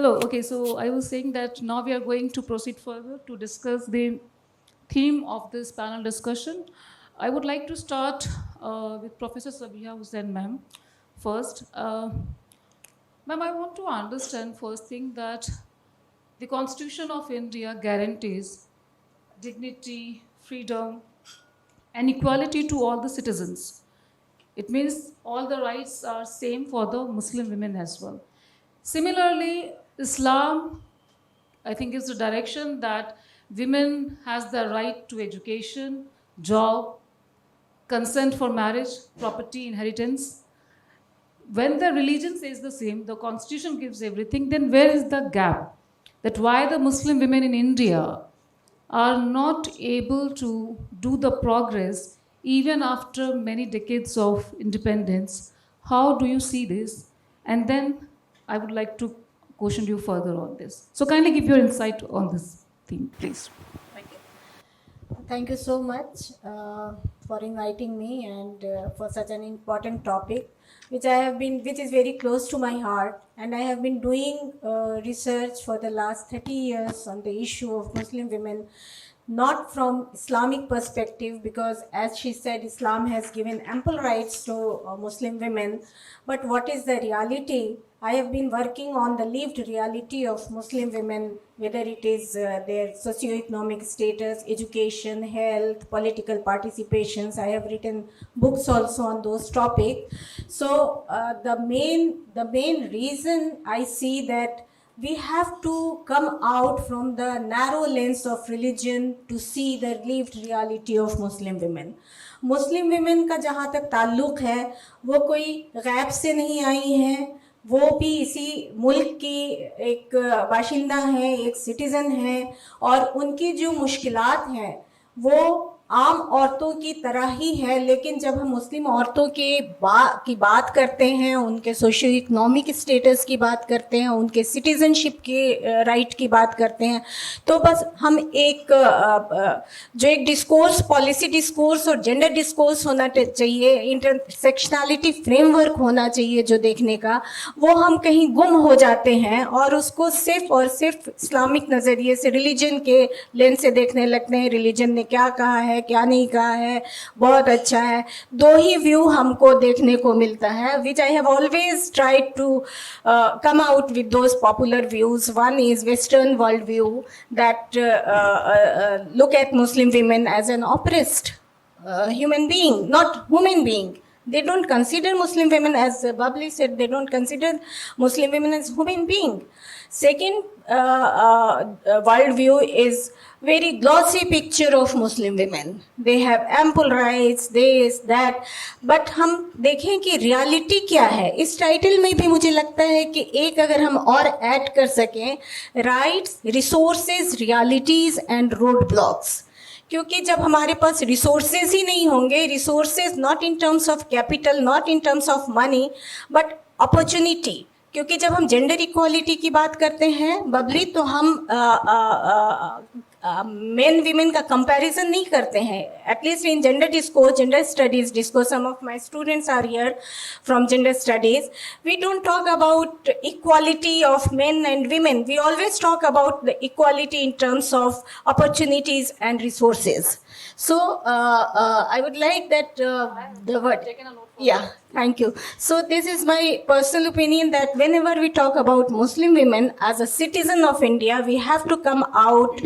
Hello. Okay, so I was saying that now we are going to proceed further to discuss the theme of this panel discussion. I would like to start with Professor Sabiha Hussain, ma'am. First, ma'am, I want to understand first thing that the Constitution of India guarantees dignity, freedom, and equality to all the citizens. It means all the rights are same for the Muslim women as well. Similarly, Islam, I think, is the direction that women has the right to education, job, consent for marriage, property, inheritance. When the religion says the same, the constitution gives everything, then where is the gap? That why the Muslim women in India are not able to do the progress even after many decades of independence. How do you see this? And then I would like to question you further on this. So kindly give your insight on this theme, please. Thank you so much for inviting me and for such an important topic, which is very close to my heart. And I have been doing research for the last 30 years on the issue of Muslim women, not from Islamic perspective, because as she said, Islam has given ample rights to Muslim women. But what is the reality? I have been working on the lived reality of Muslim women, whether it is their socioeconomic status, education, health, political participations. I have written books also on those topics. So the main reason I see that we have to come out from the narrow lens of religion to see the lived reality of Muslim women. Muslim women का जहाँ तक ताल्लुक़ है, वो कोई गैब से नहीं आई हैं, वो भी इसी मुल्क की एक बाशिंदा हैं, एक सिटीज़न हैं, और उनकी जो मुश्किलात हैं वो आम औरतों की तरह ही है. लेकिन जब हम मुस्लिम औरतों की बात करते हैं, उनके सोशियो इकोनॉमिक स्टेटस की बात करते हैं, उनके सिटीज़नशिप के राइट की बात करते हैं, तो बस हम जो एक डिस्कोर्स, पॉलिसी डिस्कोर्स और जेंडर डिस्कोर्स होना चाहिए, इंटरसेक्शनलिटी फ्रेमवर्क होना चाहिए जो देखने का, वो हम कहीं गुम हो जाते हैं और उसको सिर्फ और सिर्फ इस्लामिक नज़रिए से, रिलीजन के लेंस से देखने लगते हैं. रिलीजन ने क्या कहा है, क्या नहीं कहा है, बहुत अच्छा है. दो ही व्यू हमको देखने को मिलता है, which I have always tried to come out with those popular views. One is Western world view that look at Muslim women as an oppressed human being, not human being. They don't consider Muslim women, as Babli said, they don't consider Muslim women as human being. Second world view is very glossy picture of Muslim women. They have ample rights, this, that. But हम देखें कि reality क्या है. इस title में भी मुझे लगता है कि एक अगर हम और ऐड कर सकें, rights, resources, realities and road blocks. क्योंकि जब हमारे पास रिसोर्सेज ही नहीं होंगे, resources not in terms of capital, not in terms of money, but opportunity. क्योंकि जब हम जेंडर इक्वालिटी की बात करते हैं बबली, तो हम मेन वीमेन का कंपैरिजन नहीं करते हैं. At least in gender discourse, gender studies discourse, some of my students are here from gender studies, we don't talk about equality of men and women. We always talk about the equality in terms of opportunities and resources. So I would like that the word. Yeah, thank you. So this is my personal opinion that whenever we talk about Muslim women as a citizen of India, we have to come out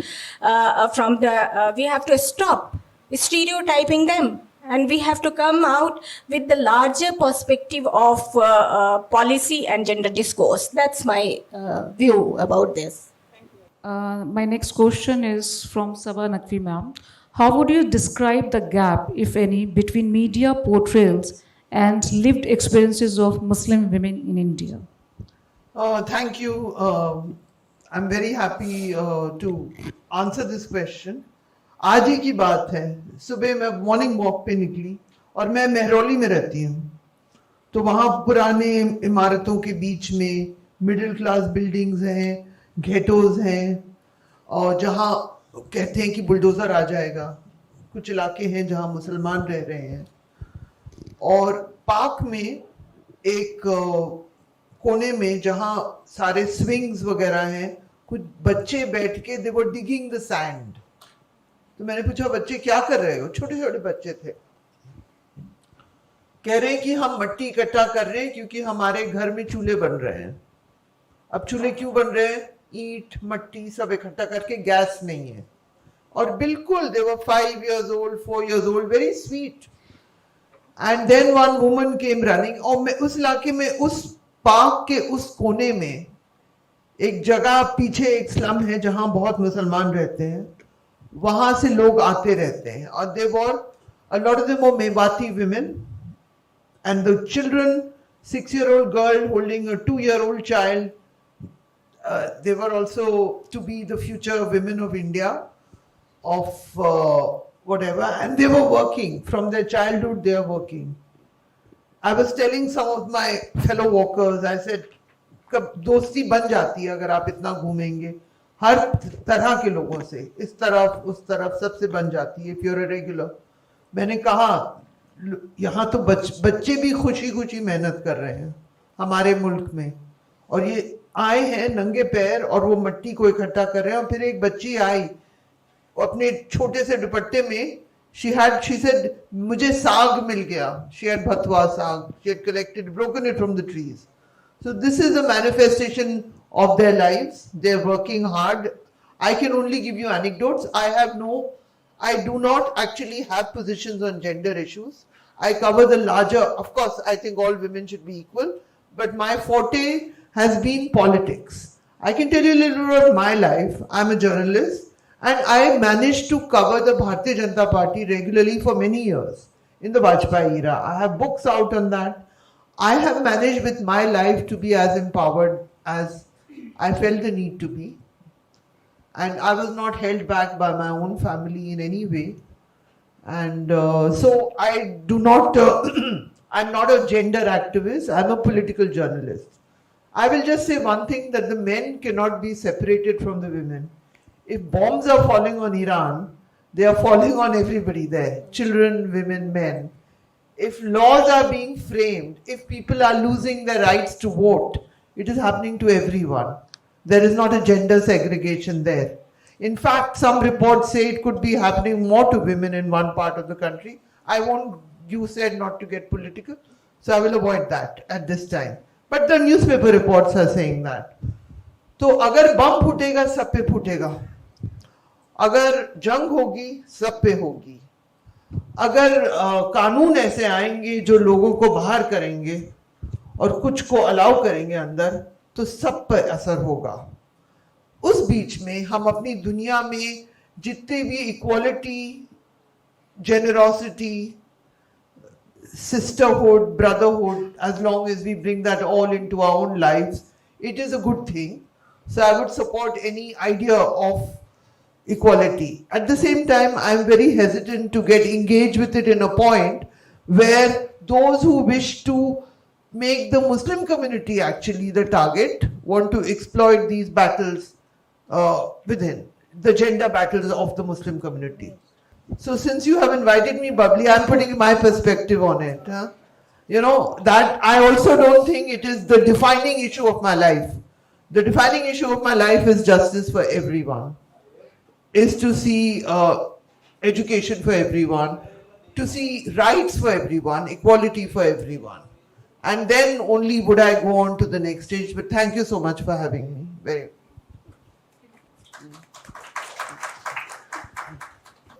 from the, we have to stop stereotyping them. And we have to come out with the larger perspective of policy and gender discourse. That's my view about this. My next question is from Sabah Naqvi ma'am. How would you describe the gap, if any, between media portrayals and lived experiences of Muslim women in India? Thank you. I'm very happy to answer this question. आज ही की बात है, सुबह मैं morning walk पे निकली और मैं मेहरौली में रहती हूँ, तो वहाँ पुराने इमारतों के बीच में मिडिल क्लास बिल्डिंग्स हैं, घेटोज हैं, और जहाँ कहते हैं कि बुलडोजर आ जाएगा. कुछ इलाके हैं जहाँ मुसलमान रह रहे हैं, और पार्क में एक कोने में जहां सारे स्विंग्स वगैरह हैं, कुछ बच्चे बैठ के दे वर डिगिंग द सैंड। तो मैंने पूछा बच्चे क्या कर रहे हो? छोटे छोटे बच्चे थे। कह रहे हैं कि हम मट्टी इकट्ठा कर रहे हैं क्योंकि हमारे घर में चूल्हे बन रहे हैं। अब चूल्हे क्यों बन रहे हैं? ईंट मट्टी सब इकट्ठा करके, गैस नहीं है। और बिल्कुल दे वर 5 years old, 4 years old, very sweet. And then one woman came running। और मैं उस इलाके में, उस पार्क के उस कोने में एक जगह पीछे एक स्लम है जहां बहुत मुसलमान रहते हैं, वहां से लोग आते रहते हैं। और दे वर a lot of them were Mewati women, and the children, 6-year-old girl holding a 2-year-old child, they were also to be the future women of India, of whatever, and they were working from their childhood. They are working. I was telling some of my fellow walkers, I said, कब दोस्ती बन जाती है अगर आप इतना घूमेंगे, हर तरह के लोगों से, इस तरफ उस तरफ, सबसे बन जाती है if you're a regular। मैंने कहा यहाँ तो बच्चे भी खुशी खुशी मेहनत कर रहे हैं हमारे मुल्क में, और ये आए हैं नंगे पैर और वो मट्टी को इकट्ठा कर रहे हैं। और फिर एक बच्ची आई अपने छोटे से दुपट्टे में, she said मुझे साग मिल गया। she had bhatwa साग, she had collected, broken it from the trees। So this is a manifestation of their lives. They're working hard. I can only give you anecdotes. I do not actually have positions on gender issues. I cover the larger, of course, I think all women should be equal, but my forte has been politics. I can tell you a little bit of my life. I'm a journalist and I managed to cover the Bharatiya Janata Party regularly for many years in the Vajpayee era. I have books out on that. I have managed with my life to be as empowered as I felt the need to be. And I was not held back by my own family in any way. And so I do not, I'm not a gender activist, I'm a political journalist. I will just say one thing, that the men cannot be separated from the women. If bombs are falling on Iran, they are falling on everybody there, children, women, men. If laws are being framed, if people are losing their rights to vote, it is happening to everyone. There is not a gender segregation there. In fact, some reports say it could be happening more to women in one part of the country. You said not to get political, so I will avoid that at this time. But the newspaper reports are saying that. तो अगर बम फूटेगा सब पे फूटेगा, अगर जंग होगी सब पे होगी, अगर कानून ऐसे आएंगे जो लोगों को बाहर करेंगे और कुछ को अलाउ करेंगे अंदर, तो सब पर असर होगा। उस बीच में हम अपनी दुनिया में जितने भी equality, generosity, sisterhood, brotherhood, as long as we bring that all into our own lives, it is a good thing. So I would support any idea of equality. At the same time, I am very hesitant to get engaged with it in a point where those who wish to make the Muslim community actually the target want to exploit these battles within the gender battles of the Muslim community. So since you have invited me, Bubbly, I'm putting my perspective on it. Huh? You know, that I also don't think it is the defining issue of my life. The defining issue of my life is justice for everyone, is to see education for everyone, to see rights for everyone, equality for everyone. And then only would I go on to the next stage. But thank you so much for having me. Very.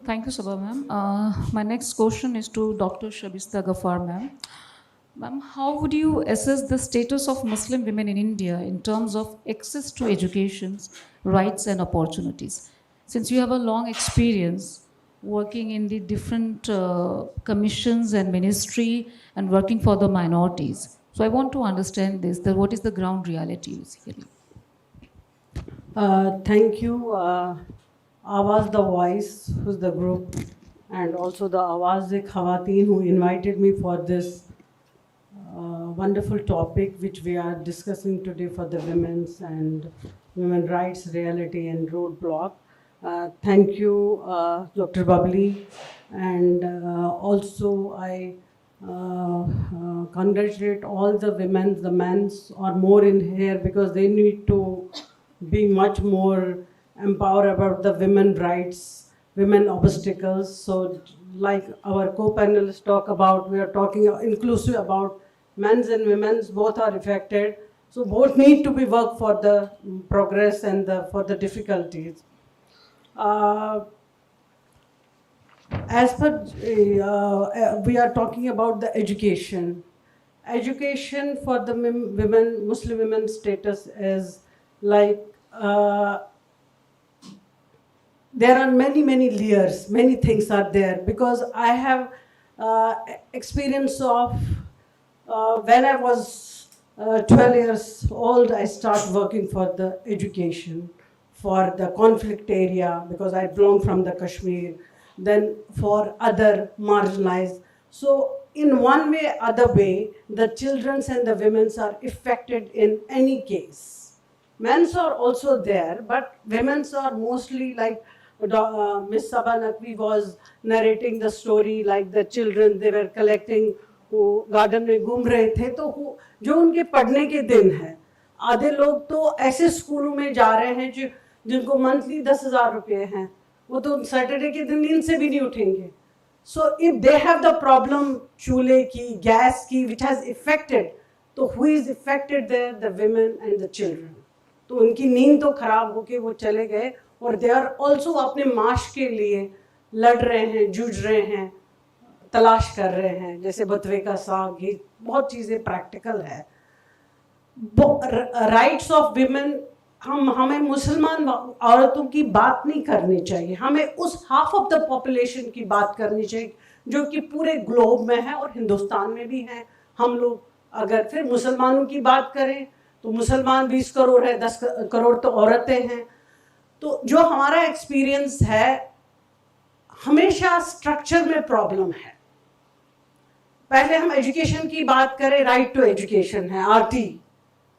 Thank you, Sabha ma'am. My next question is to Dr. Shabista Ghaffar ma'am. Ma'am, how would you assess the status of Muslim women in India in terms of access to education, rights and opportunities? Since you have a long experience working in the different commissions and ministry and working for the minorities. So I want to understand this, that what is the ground reality basically? Thank you. Awaz the Voice, who's the group, and also the Awaz Khawateen who invited me for this wonderful topic which we are discussing today for the women's and women rights reality and roadblock. Thank you, Dr. Bubbly, and also I congratulate all the women. The men are more in here because they need to be much more empowered about the women rights, women obstacles. So like our co-panelists talk about, we are talking inclusive about men's and women's, both are affected. So both need to be worked for the progress and for the difficulties. As per, we are talking about the education. Education for the women, Muslim women status is like, there are many layers, many things are there, because I have experience of when I was 12 years old, I started working for the education, for the conflict area, because I belong from the Kashmir, then for other marginalized. So in one way, other way, the children's and the women's are affected in any case. Men's are also there, but women's are mostly like Miss Sabha Naqvi was narrating the story, like the children, they were collecting, वो garden में घूम रहे थे, तो जो उनके पढ़ने के दिन है, आधे लोग तो ऐसे स्कूलों में जा रहे हैं जिनको मंथली 10,000 रुपये हैं, वो तो सैटरडे के दिन नींद से भी नहीं उठेंगे. So if they have the problem चूल्हे की, गैस की, which has affected, तो who is affected there? The women and the children. तो उनकी नींद तो खराब होके वो चले गए, और they are also अपने माश के लिए लड़ रहे हैं, जूझ रहे हैं, तलाश कर रहे हैं, जैसे बथुए का साग, ये बहुत चीज़ें प्रैक्टिकल है. राइट्स ऑफ विमेन, हमें मुसलमान औरतों की बात नहीं करनी चाहिए, हमें उस हाफ ऑफ द पॉपुलेशन की बात करनी चाहिए जो कि पूरे ग्लोब में है और हिंदुस्तान में भी है. हम लोग अगर फिर मुसलमानों की बात करें तो मुसलमान 20 करोड़ है, 10 करोड़ तो औरतें हैं. तो जो हमारा एक्सपीरियंस है, हमेशा स्ट्रक्चर में प्रॉब्लम है. पहले हम एजुकेशन की बात करें, राइट टू एजुकेशन है, आरटी.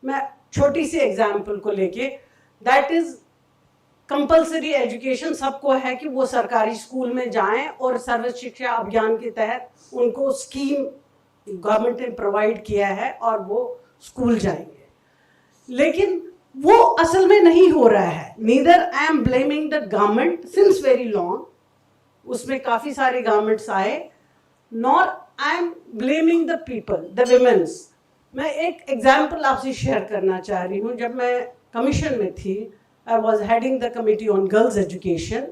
मैं छोटी सी एग्जाम्पल को लेके, दैट इज कंपलसरी एजुकेशन सबको है कि वो सरकारी स्कूल में जाएं, और सर्व शिक्षा अभियान के तहत उनको स्कीम गवर्नमेंट ने प्रोवाइड किया है और वो स्कूल जाएंगे. लेकिन वो असल में नहीं हो रहा है. Neither I am blaming the government since very long, उसमें काफी सारे गवर्नमेंट्स आए, nor I am blaming the people, the women's. मैं एक एग्जाम्पल आपसे शेयर करना चाह रही हूँ. जब मैं कमीशन में थी, I was heading the committee on girls education,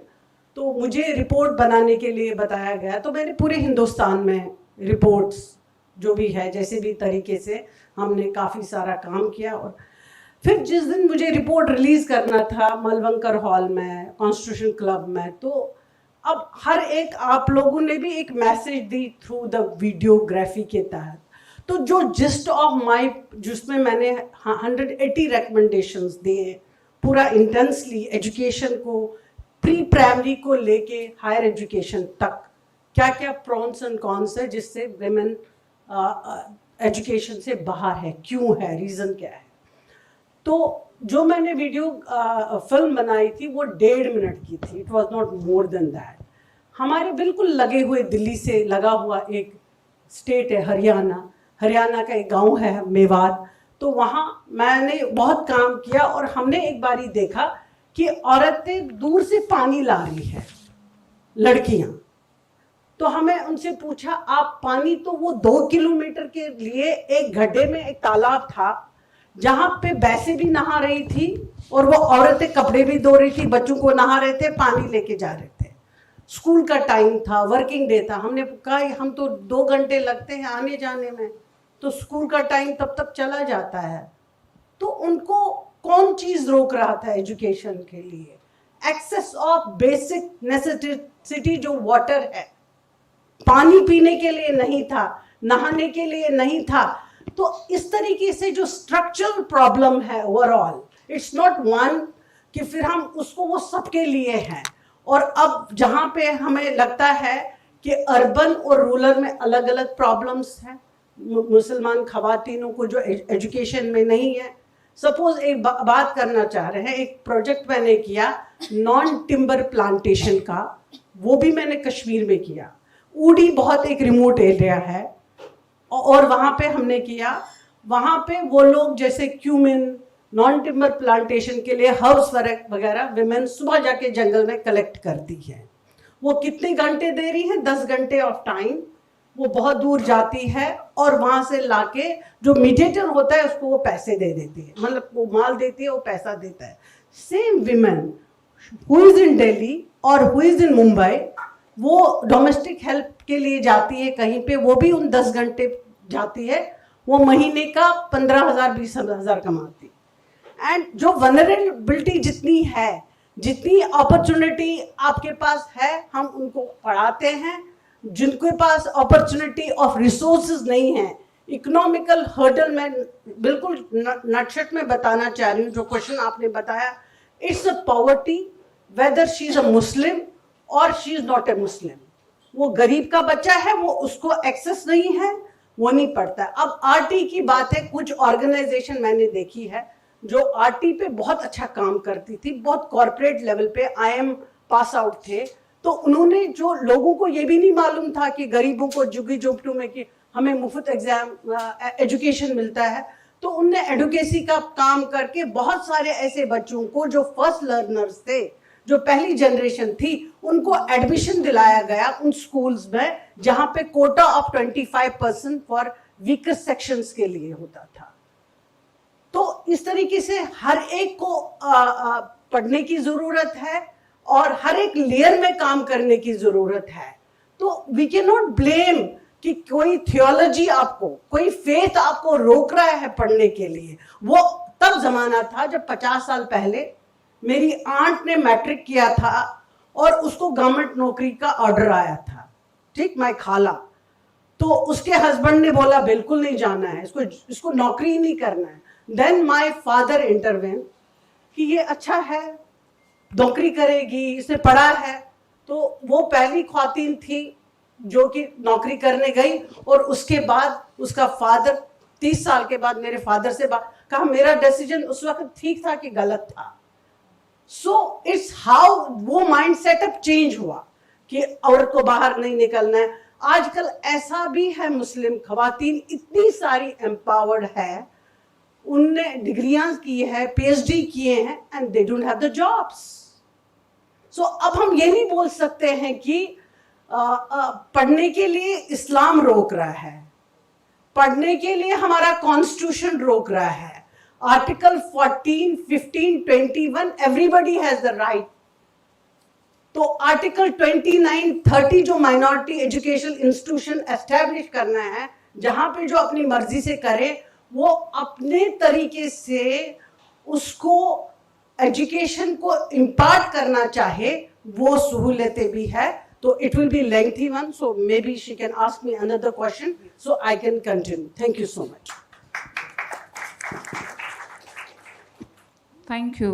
तो मुझे रिपोर्ट बनाने के लिए बताया गया. तो मैंने पूरे हिंदुस्तान में रिपोर्ट्स जो भी है, जैसे भी तरीके से हमने काफ़ी सारा काम किया. और फिर जिस दिन मुझे रिपोर्ट रिलीज़ करना था मलवंकर हॉल में, कॉन्स्टिट्यूशन क्लब में, तो अब हर एक आप लोगों ने भी एक message the through the videography के तहत. तो जो जिस्ट ऑफ माई, जिसमें मैंने 180 रिकमेंडेशंस दिए, पूरा इंटेंसली एजुकेशन को, प्री प्राइमरी को लेके हायर एजुकेशन तक, क्या क्या प्रॉन्स एंड कॉन्स है जिससे विमेन एजुकेशन से बाहर है, क्यों है, रीज़न क्या है. तो जो मैंने वीडियो फिल्म बनाई थी वो 1.5 मिनट की थी. It was not more than that. हमारे बिल्कुल लगे हुए, दिल्ली से लगा हुआ एक स्टेट है हरियाणा. हरियाणा का एक गांव है मेवात. तो वहाँ मैंने बहुत काम किया, और हमने एक बारी देखा कि औरतें दूर से पानी ला रही है, लड़कियाँ. तो हमें उनसे पूछा, आप पानी, तो वो 2 किलोमीटर के लिए एक गड्ढे में एक तालाब था जहाँ पे भैंसें भी नहा रही थी, और वो औरतें कपड़े भी धो रही थी, बच्चों को नहा रहे थे, पानी लेके जा रहे थे. स्कूल का टाइम था, वर्किंग डे था. हमने कहा हम तो 2 घंटे लगते हैं आने जाने में, तो स्कूल का टाइम तब तक चला जाता है. तो उनको कौन चीज़ रोक रहा था एजुकेशन के लिए? एक्सेस ऑफ बेसिक नेसेसिटी जो वाटर है, पानी पीने के लिए नहीं था, नहाने के लिए नहीं था. तो इस तरीके से जो स्ट्रक्चरल प्रॉब्लम है ओवरऑल, इट्स नॉट वन कि फिर हम उसको वो सबके लिए हैं. और अब जहाँ पे हमें लगता है कि अर्बन और रूरल में अलग अलग प्रॉब्लम्स हैं, मुसलमान खवातीनों को जो एजुकेशन में नहीं है. सपोज एक बात करना चाह रहे हैं, एक प्रोजेक्ट मैंने किया नॉन टिम्बर प्लांटेशन का, वो भी मैंने कश्मीर में किया. ऊडी बहुत एक रिमोट एरिया है, और वहाँ पे हमने किया, वहाँ पे वो लोग जैसे क्यूमिन, नॉन टिम्बर प्लांटेशन के लिए हर्ब्स वगैरह विमेन सुबह जाके जंगल में कलेक्ट करती है। वो कितने घंटे दे रही है? 10 घंटे ऑफ टाइम। वो बहुत दूर जाती है और वहां से लाके जो मीडिएटर होता है उसको वो पैसे दे देती है, मतलब वो माल देती है, वो पैसा देता है। Same women who is in Delhi और हु इज इन मुंबई, वो डोमेस्टिक हेल्प के लिए जाती है कहीं पे, वो भी उन 10 घंटे जाती है, वो महीने का 15,000 20,000 कमाती। एंड जो वनरेबिलिटी जितनी है, जितनी अपॉर्चुनिटी आपके पास है, हम उनको पढ़ाते हैं। जिनके पास अपॉर्चुनिटी ऑफ रिसोर्सेज नहीं है, इकोनॉमिकल हर्डल में बिल्कुल नटशट में बताना चाह रही हूँ जो क्वेश्चन आपने बताया, it's a poverty whether she is a Muslim और she is not a Muslim. वो गरीब का बच्चा है, वो उसको एक्सेस नहीं है, वो नहीं पढ़ता। अब आरटी की बात है, कुछ ऑर्गेनाइजेशन मैंने देखी है जो आरटी पे बहुत अच्छा काम करती थी, बहुत कॉर्पोरेट लेवल पे IIM पास आउट थे, तो उन्होंने जो लोगों को ये भी नहीं मालूम था कि गरीबों को झुग्गी झोंपड़ों में कि हमें मुफ्त एजुकेशन मिलता है, तो उनने एडुकेसी का काम करके बहुत सारे ऐसे बच्चों को जो फर्स्ट लर्नर्स थे, जो पहली जनरेशन थी, उनको एडमिशन दिलाया गया उन स्कूल्स में जहां पे Kota of 25% for weaker sections के लिए होता था। तो इस तरीके से हर एक को पढ़ने की जरूरत है और हर एक लेयर में काम करने की जरूरत है। तो वी कैन नॉट ब्लेम कि कोई थियोलॉजी आपको, कोई फेथ आपको रोक रहा है पढ़ने के लिए। वो तब जमाना था जब 50 साल पहले मेरी आंट ने मैट्रिक किया था और उसको गवर्नमेंट नौकरी का ऑर्डर आया था, ठीक, माय खाला। तो उसके हस्बैंड ने बोला बिल्कुल नहीं जाना है, इसको नौकरी ही नहीं करना है। देन माय फादर इंटरवेन कि ये अच्छा है, नौकरी करेगी, इसने पढ़ा है। तो वो पहली ख्वातीन थी जो कि नौकरी करने गई और उसके बाद उसका फादर 30 साल के बाद मेरे फादर से कहा मेरा डिसीजन उस वक्त ठीक था कि गलत था। सो इट्स हाउ वो माइंड सेटअप चेंज हुआ कि औरत को बाहर नहीं निकलना है। आजकल ऐसा भी है, मुस्लिम खवातीन इतनी सारी एम्पावर्ड है, उनने डिग्रियां की है, PhD किए हैं, and they don't have the jobs. So अब हम ये नहीं बोल सकते हैं कि पढ़ने के लिए इस्लाम रोक रहा है, पढ़ने के लिए हमारा कॉन्स्टिट्यूशन रोक रहा है। Article 14, 15, 21 everybody has the right. तो आर्टिकल 29, 30 जो माइनॉरिटी एजुकेशन इंस्टीट्यूशन एस्टैब्लिश करना है, जहां पे जो अपनी मर्जी से करे, वो अपने तरीके से उसको एजुकेशन को इम्पार्ट करना चाहे, वो सहूलतें भी है। तो it will be lengthy one, so may be she can ask me another question so I can continue. Thank you so much. Thank you,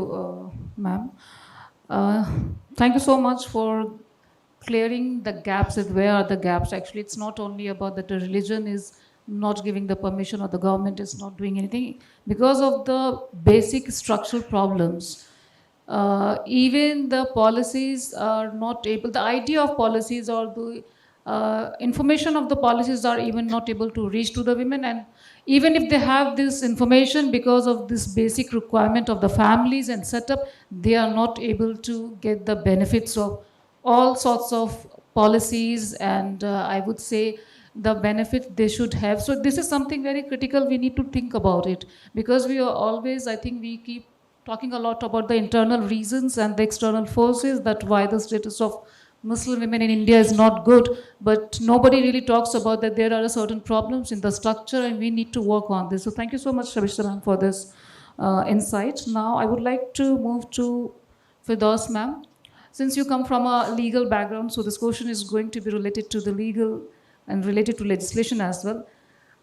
ma'am. Thank you so much for clearing the gaps. Where are the gaps? Actually, it's not only about that the religion is not giving the permission or the government is not doing anything. Because of the basic structural problems, even the policies are not able, the idea of policies or the information of the policies are even not able to reach to the women. And even if they have this information, because of this basic requirement of the families and setup, they are not able to get the benefits of all sorts of policies and I would say the benefit they should have. So this is something very critical. We need to think about it, because we are always, I think we keep talking a lot about the internal reasons and the external forces that why the status of Muslim women in India is not good, but nobody really talks about that there are certain problems in the structure and we need to work on this. So thank you so much, Shabishta ma'am, for this insight. Now I would like to move to Firdaus ma'am. Since you come from a legal background, so this question is going to be related to the legal and related to legislation as well.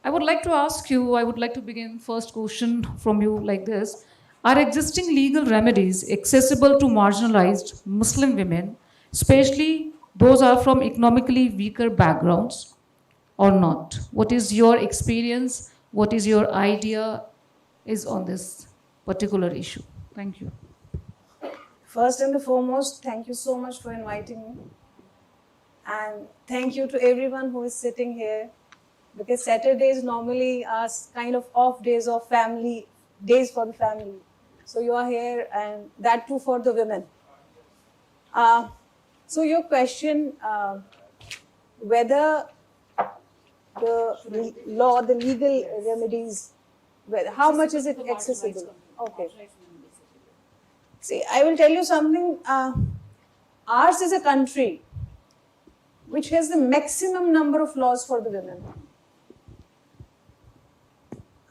I would like to ask you, I would like to begin first question from you like this. Are existing legal remedies accessible to marginalized Muslim women, especially those are from economically weaker backgrounds, or not? What is your experience? What is your idea is on this particular issue? Thank you. First and the foremost, thank you so much for inviting me. And thank you to everyone who is sitting here, because Saturdays normally are kind of off days of family, days for the family. So you are here, and that too for the women. So your question, whether the law, the legal remedies, how much is it accessible? Okay. See, I will tell you something. Ours is a country which has the maximum number of laws for the women.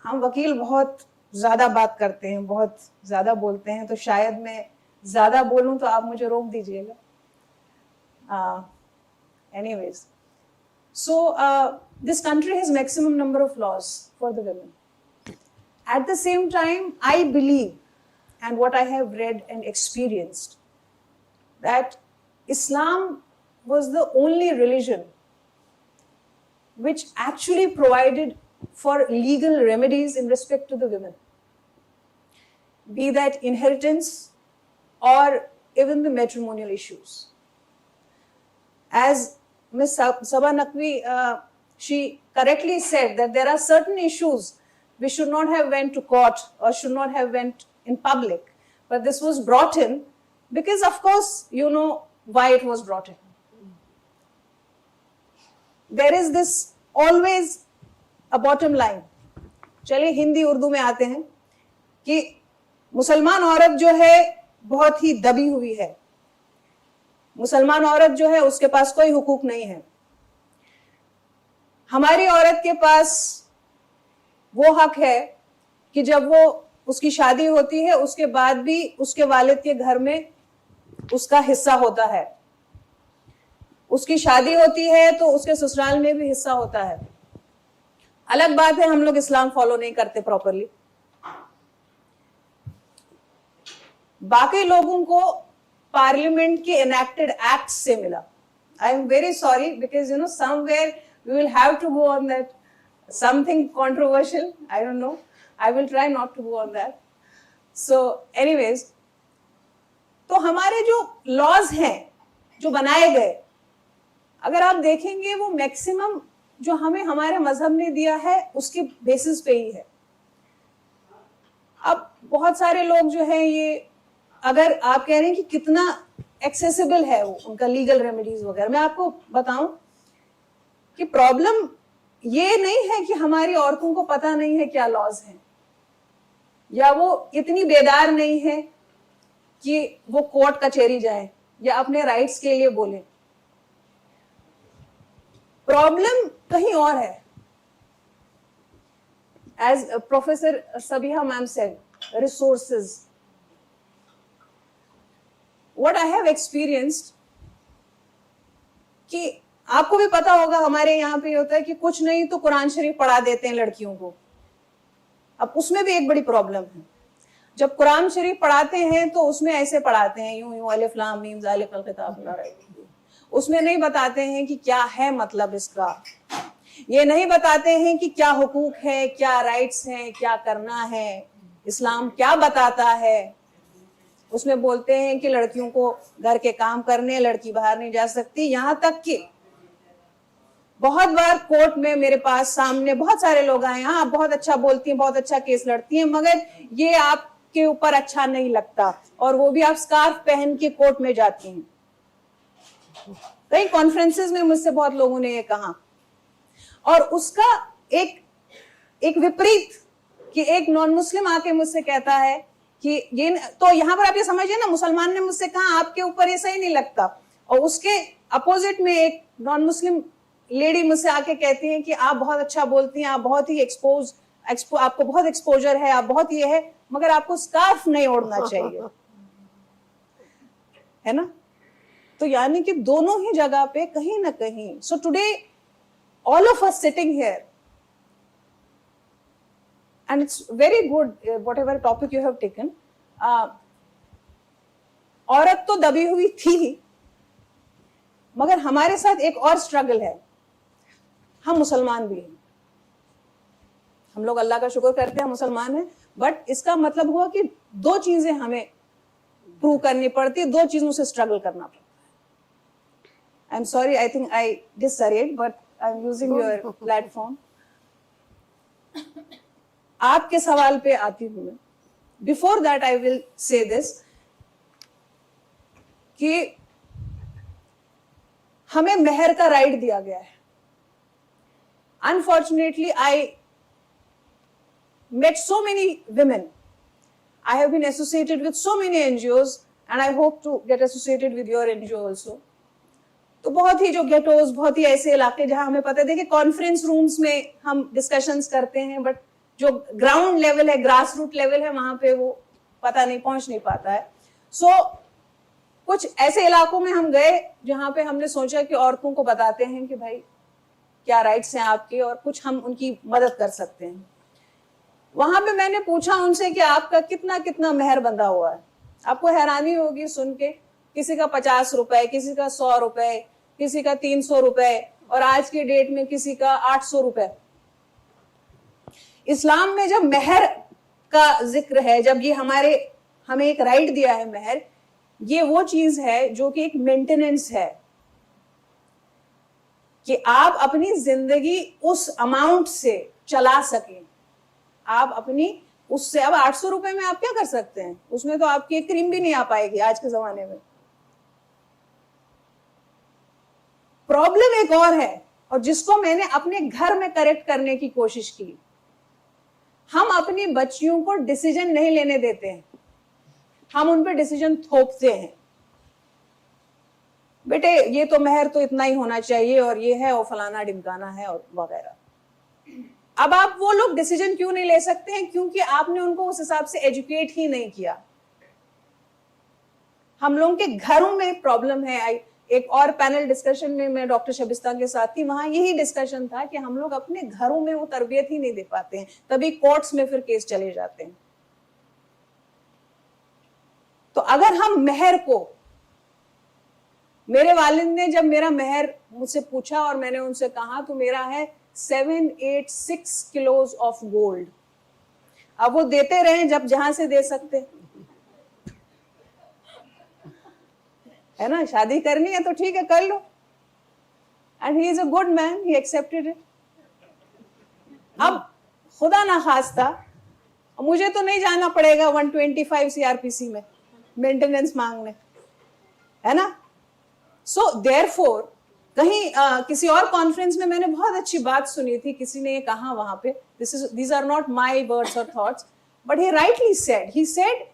हम वकील बहुत ज़्यादा बात करते हैं, बहुत ज़्यादा बोलते हैं, तो शायद मैं ज़्यादा बोलूं तो आप मुझे रोक दीजिएगा. Anyways, so this country has maximum number of laws for the women. At the same time, I believe, and what I have read and experienced, that Islam was the only religion which actually provided for legal remedies in respect to the women, be that inheritance or even the matrimonial issues. As Ms. Saba Naqvi, she correctly said that there are certain issues we should not have went to court or should not have went in public, but this was brought in because, of course, you know why it was brought in. There is this always a bottom line. चलिए हिंदी उर्दू में आते हैं कि मुसलमान औरत जो है बहुत ही दबी हुई है. मुसलमान औरत जो है उसके पास कोई हुकूक नहीं है. हमारी औरत के पास वो हक है कि जब वो उसकी शादी होती है उसके बाद भी उसके वालिद के घर में उसका हिस्सा होता है. उसकी शादी होती है तो उसके ससुराल में भी हिस्सा होता है. अलग बात है हम लोग इस्लाम फॉलो नहीं करते प्रॉपरली. बाकी लोगों को पार्लियामेंट के एनेक्टेड एक्ट से मिला. I am very sorry because you know somewhere we will have to go on that. Something controversial, I don't know. I will try not to go on that. So, anyways, तो हमारे जो laws हैं, जो बनाए गए, अगर आप देखेंगे वो मैक्सिमम जो हमें हमारे मजहब ने दिया है उसके बेसिस पे ही है. अब बहुत सारे लोग जो हैं ये, अगर आप कह रहे हैं कि कितना एक्सेसिबल है वो उनका लीगल रेमेडीज वगैरह, मैं आपको बताऊं कि प्रॉब्लम ये नहीं है कि हमारी औरतों को पता नहीं है क्या लॉज हैं, या वो इतनी बेदार नहीं है कि वो कोर्ट कचहरी जाए या अपने राइट्स के लिए बोले. प्रॉब्लम कहीं और है. As professor Sabiha ma'am said, resources. What I have experienced कि आपको भी पता होगा हमारे यहाँ पे होता है कि कुछ नहीं तो कुरान शरीफ पढ़ा देते हैं लड़कियों को. अब उसमें भी एक बड़ी प्रॉब्लम है. जब कुरान शरीफ पढ़ाते हैं तो उसमें ऐसे पढ़ाते हैं यूं यूं अलिफ लाम मीम ज़ालिकल किताब, उसमें नहीं बताते हैं कि क्या है मतलब इसका. ये नहीं बताते हैं कि क्या हुकूक है, क्या राइट्स हैं, क्या करना है, इस्लाम क्या बताता है. उसमें बोलते हैं कि लड़कियों को घर के काम करने, लड़की बाहर नहीं जा सकती. यहाँ तक कि बहुत बार कोर्ट में मेरे पास सामने बहुत सारे लोग आए, हाँ आप बहुत अच्छा बोलती हैं, बहुत अच्छा केस लड़ती हैं, मगर ये आपके ऊपर अच्छा नहीं लगता, और वो भी आप स्कार्फ पहन के कोर्ट में जाती हैं. कई कॉन्फ्रेंसेस में मुझसे बहुत लोगों ने ये कहा. और उसका एक विपरीत कि एक नॉन मुस्लिम आके मुझसे कहता है कि ये, तो यहाँ पर आप ये समझिए ना, मुसलमान ने मुझसे कहा आपके ऊपर ये सही नहीं लगता, और उसके अपोजिट में एक नॉन मुस्लिम लेडी मुझसे आके कहती हैं कि आप बहुत अच्छा बोलती हैं, आप बहुत ही आपको बहुत एक्सपोजर है, आप बहुत ये है, मगर आपको स्कार्फ नहीं ओढ़ना चाहिए. है ना. तो यानी कि दोनों ही जगह पे कहीं ना कहीं. So today all of us sitting here, and it's very good whatever topic you have taken. औरत तो दबी हुई थी, मगर हमारे साथ एक और स्ट्रगल है. हम मुसलमान भी हैं. हम लोग अल्लाह का शुक्र करते हैं मुसलमान हैं, बट इसका मतलब हुआ कि दो चीजें हमें प्रूव करनी पड़ती है, दो चीजों से स्ट्रगल करना पड़ता है. I am sorry, I think I डिसरेड, but I am using your platform. आपके सवाल पे आती हूं मैं। Before that I will say this कि हमें मेहर का राइट दिया गया है। Unfortunately I met so many women. I have been associated with so many NGOs and I hope to get associated with your NGO also. तो बहुत ही जो गेटोज, बहुत ही ऐसे इलाके जहां हमें पता है, देखिए कॉन्फ्रेंस रूम्स में हम डिस्कशंस करते हैं, बट जो ग्राउंड लेवल है, ग्रास रूट लेवल है, वहां पे वो पता नहीं, पहुंच नहीं पाता है। सो कुछ ऐसे इलाकों में हम गए जहां पे हमने सोचा कि औरतों को बताते हैं कि भाई क्या राइट्स हैं आपके और कुछ हम उनकी मदद कर सकते हैं। वहां पे मैंने पूछा उनसे कि आपका कितना कितना मेहर बंधा हुआ है। आपको हैरानी होगी सुन के, किसी का 50 रुपए, किसी का 100 रुपए, किसी का 300 रुपए और आज के डेट में किसी का 800 रुपए। इस्लाम में जब मेहर का जिक्र है, जब ये हमें एक राइट दिया है मेहर, ये वो चीज है जो कि एक मेंटेनेंस है कि आप अपनी जिंदगी उस अमाउंट से चला सकें। आप अपनी उससे, अब 800 रुपए में आप क्या कर सकते हैं? उसमें तो आपकी एक क्रीम भी नहीं आ पाएगी आज के जमाने में। प्रॉब्लम एक और है, और जिसको मैंने अपने घर में करेक्ट करने की कोशिश की। हम अपनी बच्चियों को डिसीजन नहीं लेने देते हैं, हम उन पे डिसीजन थोपते हैं। बेटे ये तो मेहर तो इतना ही होना चाहिए और ये है और फलाना ढिमकाना है और वगैरह। अब आप वो लोग डिसीजन क्यों नहीं ले सकते हैं? क्योंकि आपने उनको उस हिसाब से एजुकेट ही नहीं किया। हम लोगों के घरों में प्रॉब्लम है। एक और पैनल डिस्कशन में मैं डॉक्टर शबिस्ता के साथ थी, वहां यही डिस्कशन था कि हम लोग अपने घरों में वो तरबियत ही नहीं दे पाते हैं, तभी कोर्ट्स में फिर केस चले जाते हैं। तो अगर हम मेहर को, मेरे वालिद ने जब मेरा मेहर मुझसे पूछा और मैंने उनसे कहा तो मेरा है 786 किलोज ऑफ गोल्ड। अब वो देते रहे जब जहां से दे सकते, है ना, शादी करनी है तो ठीक है कर लो। And he is a good man, he accepted it. अब खुदा ना खास्ता मुझे तो नहीं जाना पड़ेगा 125 CRPC में मेंटेनेंस मांगने, है ना। सो देयरफॉर कहीं किसी और कॉन्फ्रेंस में मैंने बहुत अच्छी बात सुनी थी, किसी ने कहा वहां पे, these are not my words or thoughts, but he rightly said, he said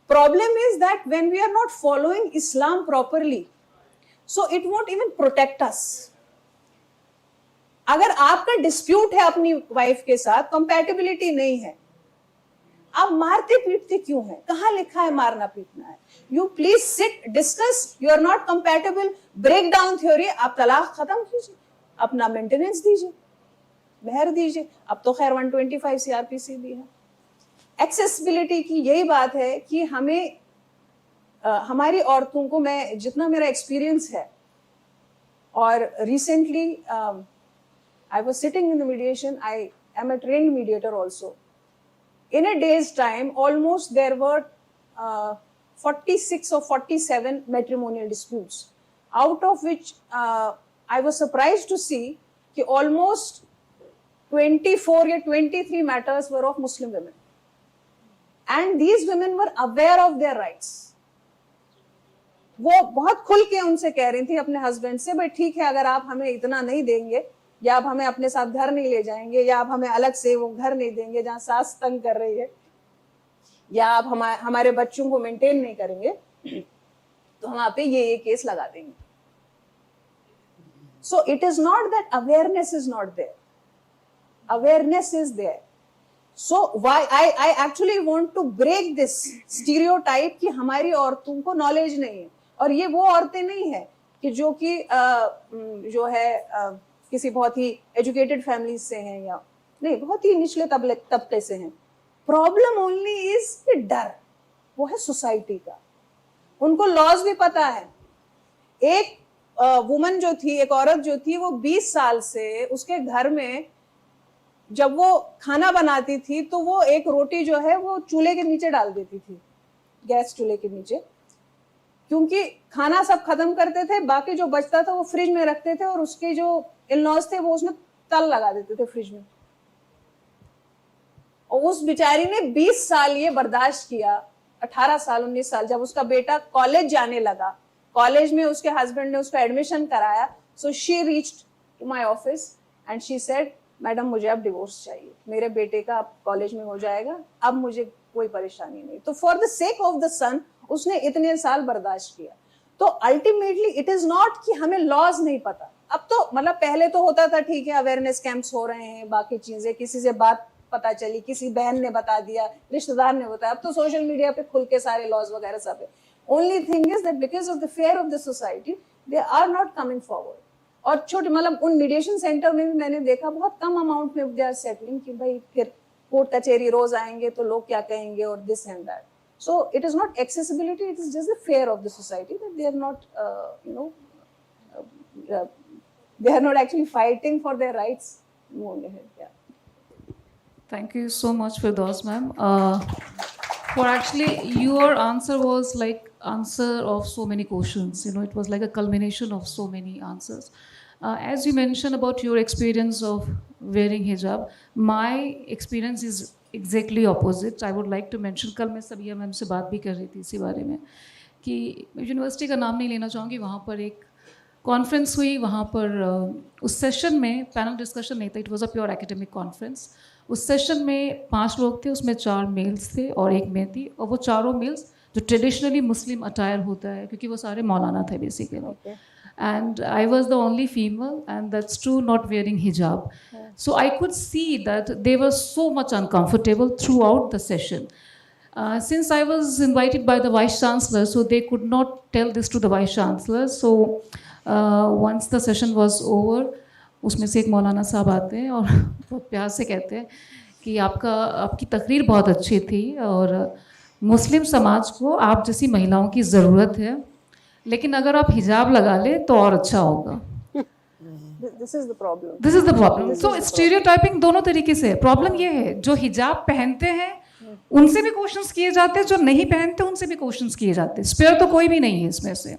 problem is that when we are not following Islam properly, so it won't even protect us. अगर आपका डिस्प्यूट है अपनी वाइफ के साथ, compatibility नहीं है, आप मारते पीटते क्यों हैं? कहाँ लिखा है मारना पीटना है? You please sit, discuss, you are not compatible, break down theory, आप तलाक खत्म कीजिए, अपना मेंटेनेंस दीजिए, मेहर दीजिए। अब तो खैर 125 CRPC भी है। एक्सेसिबिलिटी की यही बात है कि हमें हमारी औरतों को, मैं जितना मेरा एक्सपीरियंस है, और recently I was sitting in the mediation, I am a trained mediator also. In a day's time, almost there were 46 or 47 matrimonial disputes, out of which I was surprised to see that almost 24 or 23 matters were of Muslim women. And these women were aware of their rights. वो बहुत खुल के उनसे कह रही थी अपने husband से, भाई ठीक है, अगर आप हमें इतना नहीं देंगे, या आप हमें अपने साथ घर नहीं ले जाएंगे, या आप हमें अलग से वो घर नहीं देंगे जहां सास तंग कर रही है, या आप हमारे बच्चों को मेंटेन नहीं करेंगे, तो हम आप पे ये केस लगा देंगे। So it is not that awareness is not there, awareness is there. So why I actually want to break this stereotype कि हमारी औरतों को नॉलेज नहीं है। और ये वो औरतें नहीं है कि जो कि जो है किसी बहुत ही एजुकेटेड फैमिली से हैं, या नहीं, बहुत ही निचले तबके से हैं। प्रॉब्लम ओनली इज डर, वो है सोसाइटी का। उनको लॉज भी पता है। एक वुमन जो थी, एक औरत जो थी, वो 20 साल से उसके घर में जब वो खाना बनाती थी तो वो एक रोटी जो है वो चूल्हे के नीचे डाल देती थी, गैस चूल्हे के नीचे, क्योंकि खाना सब खत्म करते थे, बाकी जो बचता था वो फ्रिज में रखते थे, और उसके जो इन-लॉज थे वो उसमें तल लगा देते थे फ्रिज में। उस बेचारी ने 20 साल ये बर्दाश्त किया, 18 साल 19 साल, जब उसका बेटा कॉलेज जाने लगा, कॉलेज में उसके हस्बैंड ने उसका एडमिशन कराया, so she reached to my office and she said, madam मुझे अब डिवोर्स चाहिए, मेरे बेटे का अब कॉलेज में हो जाएगा, अब मुझे कोई परेशानी नहीं। तो for the sake of the son उसने इतने साल बर्दाश्त किया। तो अल्टीमेटली इट इज नॉट कि हमें लॉज नहीं पता। अब तो मतलब पहले तो होता था ठीक है, अवेयरनेस कैंप्स हो रहे हैं, बाकी चीजें, किसी से बात पता चली, किसी बहन ने बता दिया, रिश्तेदार ने बताया, अब तो सोशल मीडिया पे खुल के सारे लॉज वगैरह सब है। Only thing is that because of the fear of the society they are not coming forward. और छोटे मतलब उन मीडिएशन सेंटर में भी मैंने देखा बहुत कम अमाउंट में दे आर सेटलिंग कि भाई फिर कोर्ट कचहरी रोज आएंगे तो लोग क्या कहेंगे और this and that. So it is not accessibility, it is just the fear of the society that they are not, they are not actually fighting for their rights. Moving ahead, yeah. Thank you so much for those, ma'am. For actually, your answer was like answer of so many questions. You know, it was like a culmination of so many answers. As you mentioned about your experience of wearing hijab, my experience is exactly opposite. I would like to mention, कल मैं सबिया ma'am से बात भी कर रही थी इसी बारे में कि यूनिवर्सिटी का नाम नहीं लेना चाहूँगी, वहाँ पर एक कॉन्फ्रेंस हुई, वहाँ पर उस सेशन में पैनल डिस्कशन नहीं था, it was a pure academic conference. उस सेशन में 5 लोग थे, उसमें 4 मेल्स थे और 1 मैं थी, और वो चारों मेल्स जो ट्रेडिशनली मुस्लिम अटायर होता है, क्योंकि वो सारे मौलाना थे basically, and I was the only female, and that's true, not wearing hijab. So I could see that they were so much uncomfortable throughout the session. Since I was invited by the Vice Chancellor, so they could not tell this to the Vice Chancellor. So once the session was over, उसमें से एक मौलाना साहब आते हैं और बहुत प्यार से कहते हैं कि आपकी तकरीर बहुत अच्छी थी और मुस्लिम समाज को आप जैसी महिलाओं की ज़रूरत है, लेकिन अगर आप हिजाब लगा ले तो और अच्छा होगा। This is the problem. This is the problem. So stereotyping दोनों तरीके से है। प्रॉब्लम ये है, जो हिजाब पहनते हैं उनसे भी क्वेश्चंस किए जाते हैं, जो नहीं पहनते उनसे भी क्वेश्चंस किए जाते हैं। स्पेयर तो कोई भी नहीं है इसमें से।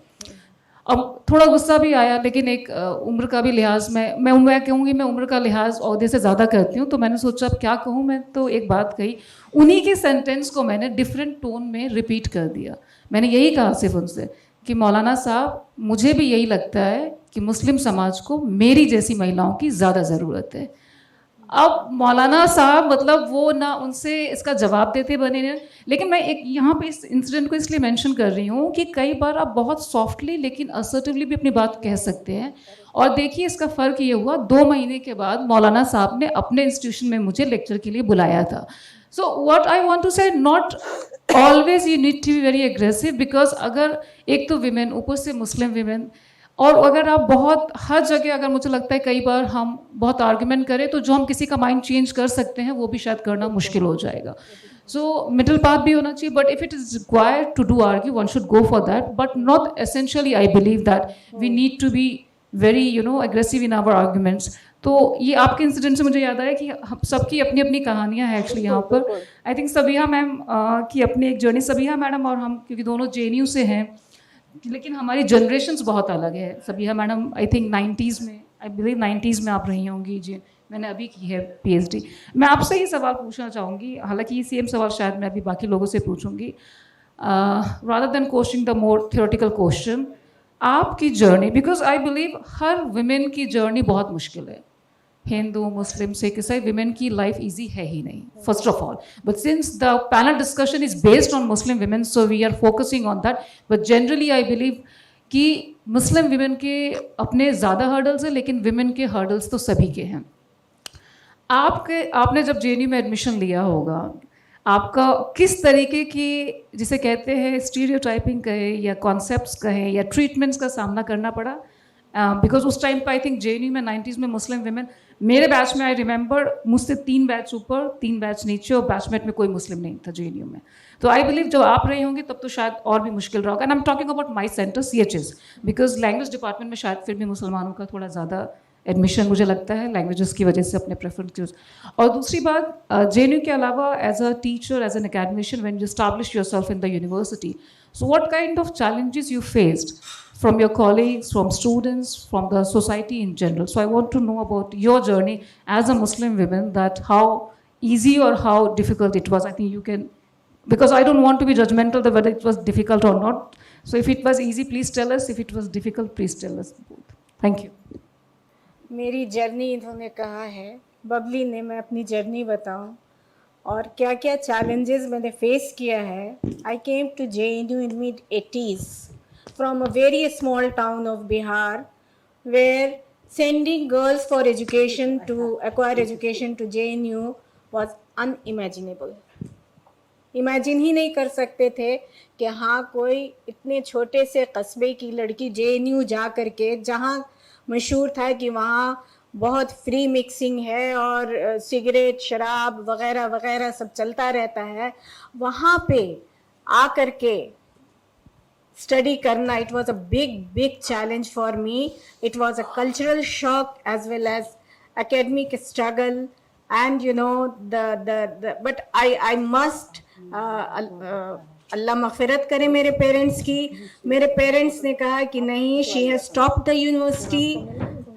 अब थोड़ा गुस्सा भी आया, लेकिन एक उम्र का भी लिहाज, मैं कहूँगी, मैं उम्र का लिहाज औहदे से ज़्यादा करती हूँ, तो मैंने सोचा अब क्या कहूँ। मैं तो एक बात कही, उन्हीं के सेंटेंस को मैंने डिफरेंट टोन में रिपीट कर दिया। मैंने यही कहा सिर्फ उनसे कि मौलाना साहब, मुझे भी यही लगता है कि मुस्लिम समाज को मेरी जैसी महिलाओं की ज़्यादा ज़रूरत है। अब मौलाना साहब मतलब वो ना उनसे इसका जवाब देते बने हैं, लेकिन मैं एक यहाँ पे इस इंसिडेंट को इसलिए मेंशन कर रही हूँ कि कई बार आप बहुत सॉफ्टली लेकिन असर्टिवली भी अपनी बात कह सकते हैं। और देखिए इसका फ़र्क ये हुआ, 2 महीने के बाद मौलाना साहब ने अपने इंस्टीट्यूशन में मुझे लेक्चर के लिए बुलाया था। So what I want to say, not always you need to be very aggressive, because अगर एक तो विमेन, ऊपर से मुस्लिम विमेन, और अगर आप बहुत हर जगह, अगर मुझे लगता है कई बार हम बहुत आर्ग्यूमेंट करें तो जो हम किसी का माइंड चेंज कर सकते हैं वो भी शायद करना मुश्किल हो जाएगा। सो मिडिल पाथ भी होना चाहिए, but if it is required to do argue, one should go for that, but not essentially I believe that we need to be very aggressive in our arguments. तो ये आपके incident से मुझे याद आया कि हम सबकी अपनी अपनी कहानियाँ हैं एक्चुअली यहाँ पर। आई थिंक सबिहा मैम की अपनी एक जर्नी, सबिहा मैडम और हम क्योंकि दोनों JNU से हैं, लेकिन हमारी जनरेशंस बहुत अलग है। Sabiha madam I think 90s में, आई बिलीव 90s में आप रही होंगी जी, मैंने अभी की है PhD। मैं आपसे ही सवाल पूछना चाहूँगी, हालांकि ये सेम सवाल शायद मैं अभी बाकी लोगों से पूछूंगी, rather than questioning the more theoretical question. आपकी जर्नी, बिकॉज आई बिलीव हर विमेन की जर्नी बहुत मुश्किल है, हिंदू मुस्लिम सिख ईसाई, विमेन की लाइफ इजी है ही नहीं, first of all. But since the panel discussion is based on Muslim women, so we are focusing on that. But generally I believe कि मुस्लिम विमेन के अपने ज़्यादा हर्डल्स हैं, लेकिन विमेन के हर्डल्स तो सभी के हैं। आपने जब JNU में एडमिशन लिया होगा, आपका किस तरीके की, जिसे कहते हैं स्टीरियोटाइपिंग कहे या कॉन्सेप्ट्स कहे या ट्रीटमेंट्स का सामना करना पड़ा? बिकॉज उस टाइम पर आई थिंक JNU में 90s में मुस्लिम विमेन, मेरे बैच में आई रिमेंबर मुझसे 3 बैच ऊपर 3 बैच नीचे और बैचमेट में कोई मुस्लिम नहीं था JNU में। तो आई बिलीव जब आप रही होंगी तब तो शायद और भी मुश्किल रहा होगा। And I am talking about my centre CHS, because language department में शायद फिर भी मुसलमानों का थोड़ा ज़्यादा एडमिशन मुझे लगता है, लैंग्वेजेस की वजह से अपने प्रेफरेंस। और दूसरी बात, JNU के अलावा as a teacher, as an academician, when you establish yourself in the university, so what kind of challenges you faced from your colleagues, from students, from the society in general? So I want to know about your journey as a Muslim woman, that how easy or how difficult it was? I think you can, because I don't want to be judgmental that whether it was difficult or not. So if it was easy, please tell us. If it was difficult, please tell us both. Thank you. मेरी journey इन्होंने कहा है, बबली ने, मैं अपनी journey बताऊं और क्या क्या चैलेंजेस मैंने फेस किया है. I came to JNU in mid-80s from a very small town of Bihar, where sending girls for education to acquire education to JNU was unimaginable. Imagine ही नहीं कर सकते थे कि हाँ कोई इतने छोटे से कस्बे की लड़की JNU जा करके, जहाँ मशहूर था कि वहाँ बहुत फ्री मिक्सिंग है और सिगरेट शराब वगैरह वगैरह सब चलता रहता है, वहाँ पे आ करके स्टडी करना, it was a big challenge for me. It was a cultural shock as well as academic struggle, and you know the but I must Allah मग़फ़िरत करे मेरे पेरेंट्स की. मेरे पेरेंट्स ने कहा कि नहीं, she has stopped the university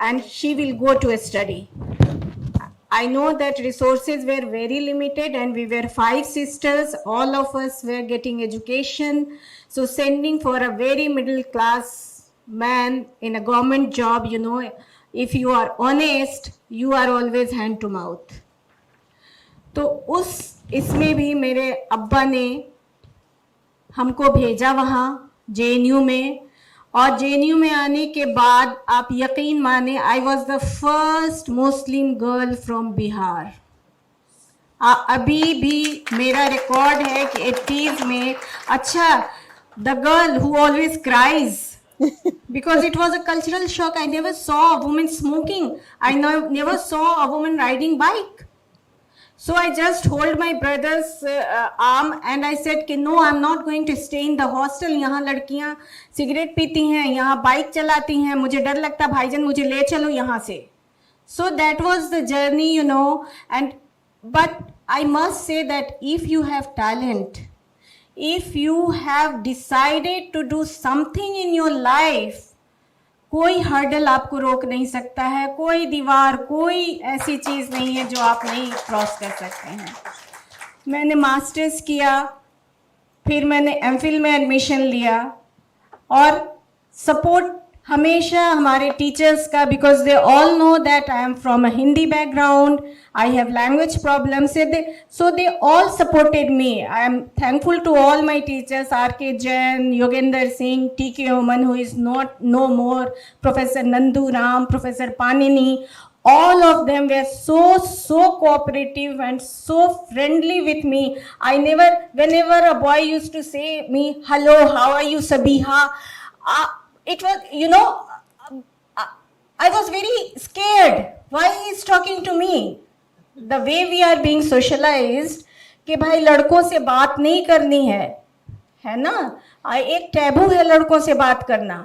and she will go to study. I know that resources were very limited and we were 5 sisters, all of us were getting education, so sending for a very middle class man in a government job, you know, if you are honest, you are always hand to mouth. तो उस इसमें भी मेरे अब्बा ने हमको भेजा वहाँ JNU में, और JNU में आने के बाद आप यकीन माने, I was the first Muslim girl from Bihar. अभी भी मेरा रिकॉर्ड है कि 80s में, अच्छा, the girl who always cries because it was a cultural shock. I never saw a woman smoking. I never saw a woman riding bike. So I just hold my brother's arm and I said कि no, I'm not going to stay in the hostel. यहाँ लड़कियाँ cigarette पीती हैं, यहाँ bike चलाती हैं, मुझे डर लगता, भाईजान मुझे ले चलो यहाँ से. So that was the journey, you know. And but I must say that if you have talent, if you have decided to do something in your life, कोई हर्डल आपको रोक नहीं सकता है, कोई दीवार, कोई ऐसी चीज़ नहीं है जो आप नहीं क्रॉस कर सकते हैं. मैंने मास्टर्स किया, फिर मैंने MPhil में एडमिशन लिया, और सपोर्ट हमेशा हमारे टीचर्स का, because they all know that I am from a Hindi background, I have language problem, so they all supported me. I am thankful to all my teachers, R.K. Jain, Yogender Singh, T.K. Oman, who is no more, Professor Nandu Ram, Professor Panini. All of them were so cooperative and so friendly with me. Whenever a boy used to say me, hello, how are you, Sabiha? It was, you know, I was very scared. Why he is talking to me? The way we are being socialized, कि भाई लड़कों से बात नहीं करनी है ना, एक टैबू है लड़कों से बात करना.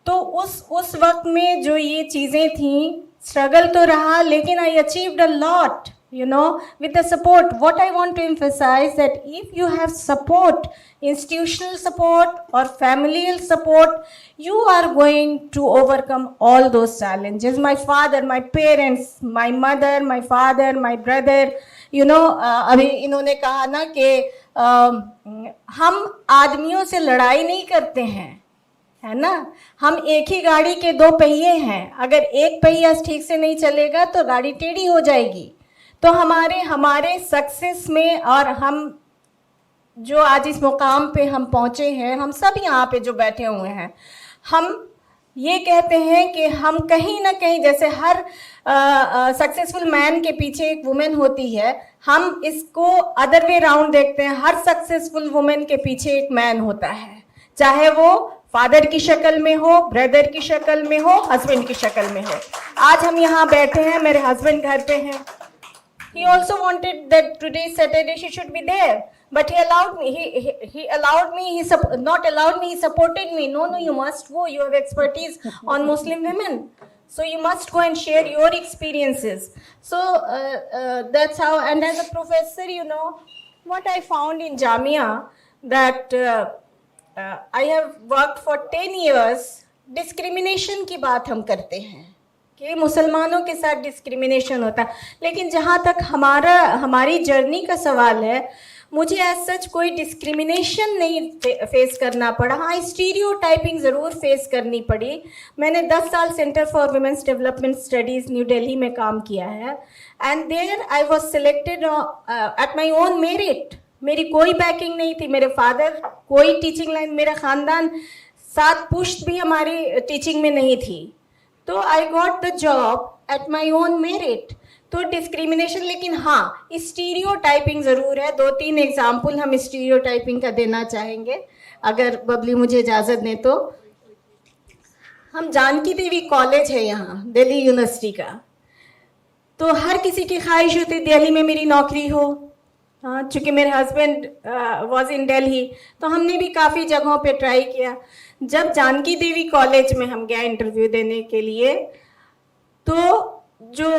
तो उस वक्त में जो ये चीज़ें थी, स्ट्रगल तो रहा, लेकिन I achieved a lot, you know, with the support. What I want to emphasize that if you have support, institutional support or familial support, you are going to overcome all those challenges. My father, my parents, my mother, my father, my brother, you know, अभी इन्होंने कहा ना कि हम आदमियों से लड़ाई नहीं करते हैं, है ना, हम एक ही गाड़ी के 2 पहिए हैं, अगर एक पहिया ठीक से नहीं चलेगा तो गाड़ी टेढ़ी हो जाएगी. तो हमारे सक्सेस में, और हम जो आज इस मुकाम पे हम पहुँचे हैं, हम सब यहाँ पे जो बैठे हुए हैं, हम ये कहते हैं कि हम कहीं ना कहीं, जैसे हर सक्सेसफुल मैन के पीछे एक वुमेन होती है, हम इसको अदर वे राउंड देखते हैं, हर सक्सेसफुल वुमेन के पीछे एक मैन होता है, चाहे वो फादर की शक्ल में हो, ब्रदर की शक्ल में हो, हस्बैंड की शक्ल में हो. आज हम यहाँ बैठे हैं, मेरे हस्बैंड घर पे हैं. He also wanted that today Saturday she should be there, but he allowed me. He allowed me. Not allowed me. He supported me. No, you must go. You have expertise on Muslim women, so you must go and share your experiences. So that's how. And as a professor, you know, what I found in Jamia, that I have worked for 10 years. Discrimination की बात हम करते हैं, कि मुसलमानों के साथ discrimination होता है, लेकिन जहाँ तक हमारी जर्नी का सवाल है, मुझे एज सच कोई डिस्क्रिमिनेशन नहीं फेस करना पड़ा। हाँ, स्टीरियोटाइपिंग ज़रूर फेस करनी पड़ी। मैंने 10 साल centre for women's development studies new Delhi में काम किया है, and there I was selected at my own merit. मेरी कोई बैकिंग नहीं थी, मेरे फादर कोई टीचिंग लाइन, मेरा ख़ानदान 7 पुश्त भी हमारी टीचिंग में नहीं थी, तो I got the job eight my own merit. तो डिस्क्रिमिनेशन, लेकिन हाँ स्टीरियोटाइपिंग ज़रूर है। 2-3 एग्जाम्पल हम स्टीरियोटाइपिंग का देना चाहेंगे, अगर बबली मुझे इजाज़त दें तो। हम जानकी देवी कॉलेज है यहाँ दिल्ली यूनिवर्सिटी का, तो हर किसी की ख्वाहिश होती दिल्ली में मेरी नौकरी हो। हाँ, चूँकि मेरे हस्बैंड वॉज इन दिल्ली, तो हमने भी काफ़ी जगहों पे ट्राई किया। जब जानकी देवी कॉलेज में हम गए इंटरव्यू देने के लिए, तो जो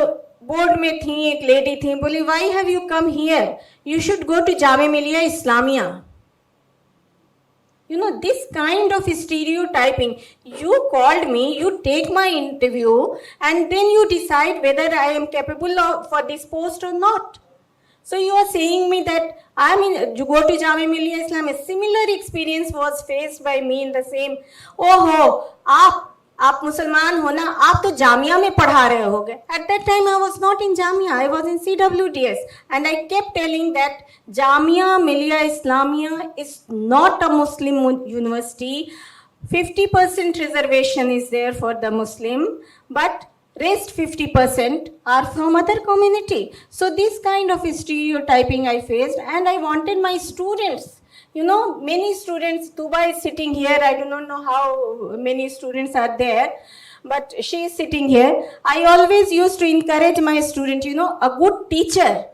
बोर्ड में थी एक लेडी थी, बोली why have you come here, you should go to Jamia Millia Islamia. You know, this kind of stereotyping. You called me, you take my interview, and then you decide whether I am capable for this post or not. So you are saying me that you go to Jamia Millia Islam. A similar experience was faced by me in the same. Oh, आप मुसलमान हो ना, आप तो जामिया में पढ़ा रहे होगे। At that time I was not in Jamia, I was in CWDS, and I kept telling that Jamia Millia Islamia is not a Muslim university. 50% reservation is there for the Muslim, but rest 50% are from other community. So this kind of stereotyping I faced, and I wanted my students. You know, many students, Tuba is sitting here, I do not know how many students are there, but she is sitting here. I always used to encourage my student, you know, a good teacher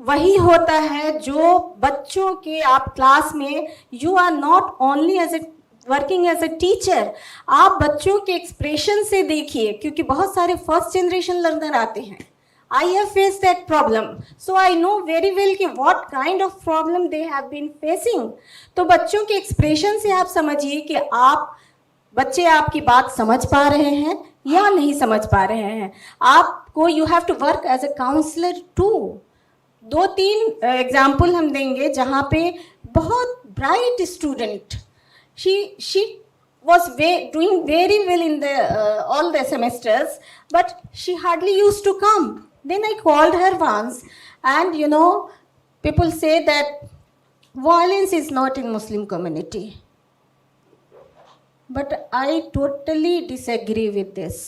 वही होता है जो बच्चों के आप class में, you are not only as a working as a teacher, आप बच्चों के एक्सप्रेशन से देखिए, क्योंकि बहुत सारे फर्स्ट जनरेशन लर्नर आते हैं। I have faced that problem, so I know very well कि what kind of problem they have been facing. तो बच्चों के एक्सप्रेशन से आप समझिए कि बच्चे आपकी बात समझ पा रहे हैं या नहीं समझ पा रहे हैं। आपको you have to work as a counselor too. 2-3 example हम देंगे जहाँ पे बहुत bright student, she was doing very well in the all the semesters, but she hardly used to come. Then I called her once, and you know, people say that violence is not in Muslim community, but I totally disagree with this.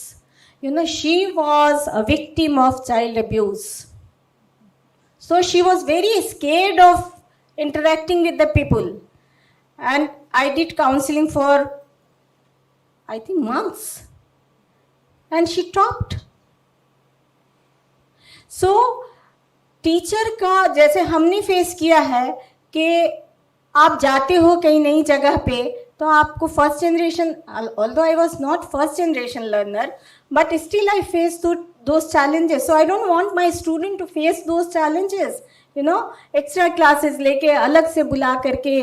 You know, she was a victim of child abuse, so she was very scared of interacting with the people, and I did counseling for I think months, and she stopped. So teacher का जैसे हमने face किया है कि आप जाते हो कहीं नई जगह पे, तो आपको first generation, although I was not first generation learner, but still I faced those challenges. So I don't want my student to face those challenges. You know, extra classes लेके अलग से बुला करके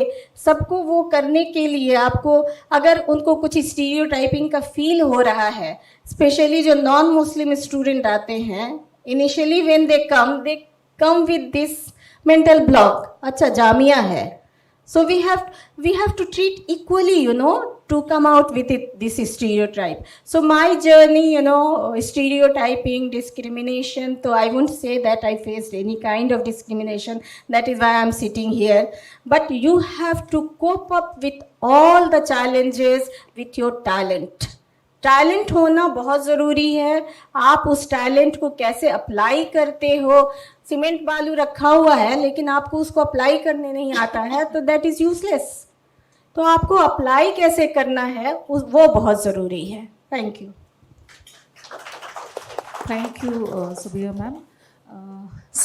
सबको वो करने के लिए आपको, अगर उनको कुछ स्टीरियोटाइपिंग का फील हो रहा है, स्पेशली जो नॉन मुस्लिम स्टूडेंट आते हैं, initially when they come with this mental block, अच्छा जामिया है, so we have to treat equally, you know, to come out with this stereotype. So my journey, you know, stereotyping, discrimination, so I won't say that I faced any kind of discrimination. That is why I'm sitting here. But you have to cope up with all the challenges with your talent. Talent होना बहुत ज़रूरी है। आप उस talent को कैसे apply करते हो, सीमेंट बालू रखा हुआ है लेकिन आपको उसको अप्लाई करने नहीं आता है, तो दैट इज़ यूजलेस। तो आपको अप्लाई कैसे करना है वो बहुत ज़रूरी है। Thank you. Thank you, Sabia ma'am.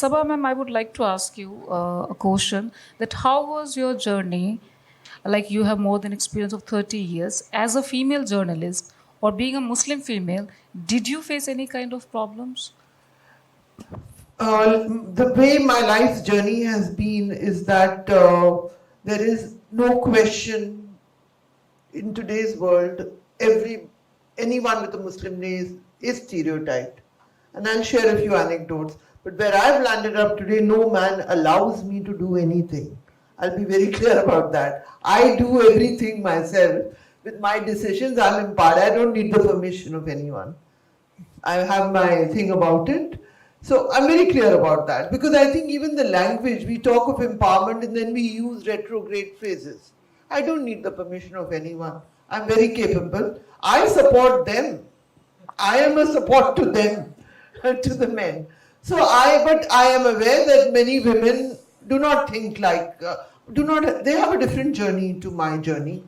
Sabha ma'am, I would like to ask you a question, that how was your journey, like you have more than experience of 30 years, as a female journalist or being a Muslim female, did you face any kind of problems? The way my life's journey has been is that there is no question in today's world, anyone with a Muslim is stereotyped. And I'll share a few anecdotes. But where I've landed up today, no man allows me to do anything. I'll be very clear about that. I do everything myself. With my decisions, I'm empowered. I don't need the permission of anyone. I have my thing about it. So I'm very clear about that, because I think even the language, we talk of empowerment and then we use retrograde phrases. I don't need the permission of anyone. I'm very capable. I support them. I am a support to them, to the men. But I am aware that many women do not think like, they have a different journey to my journey.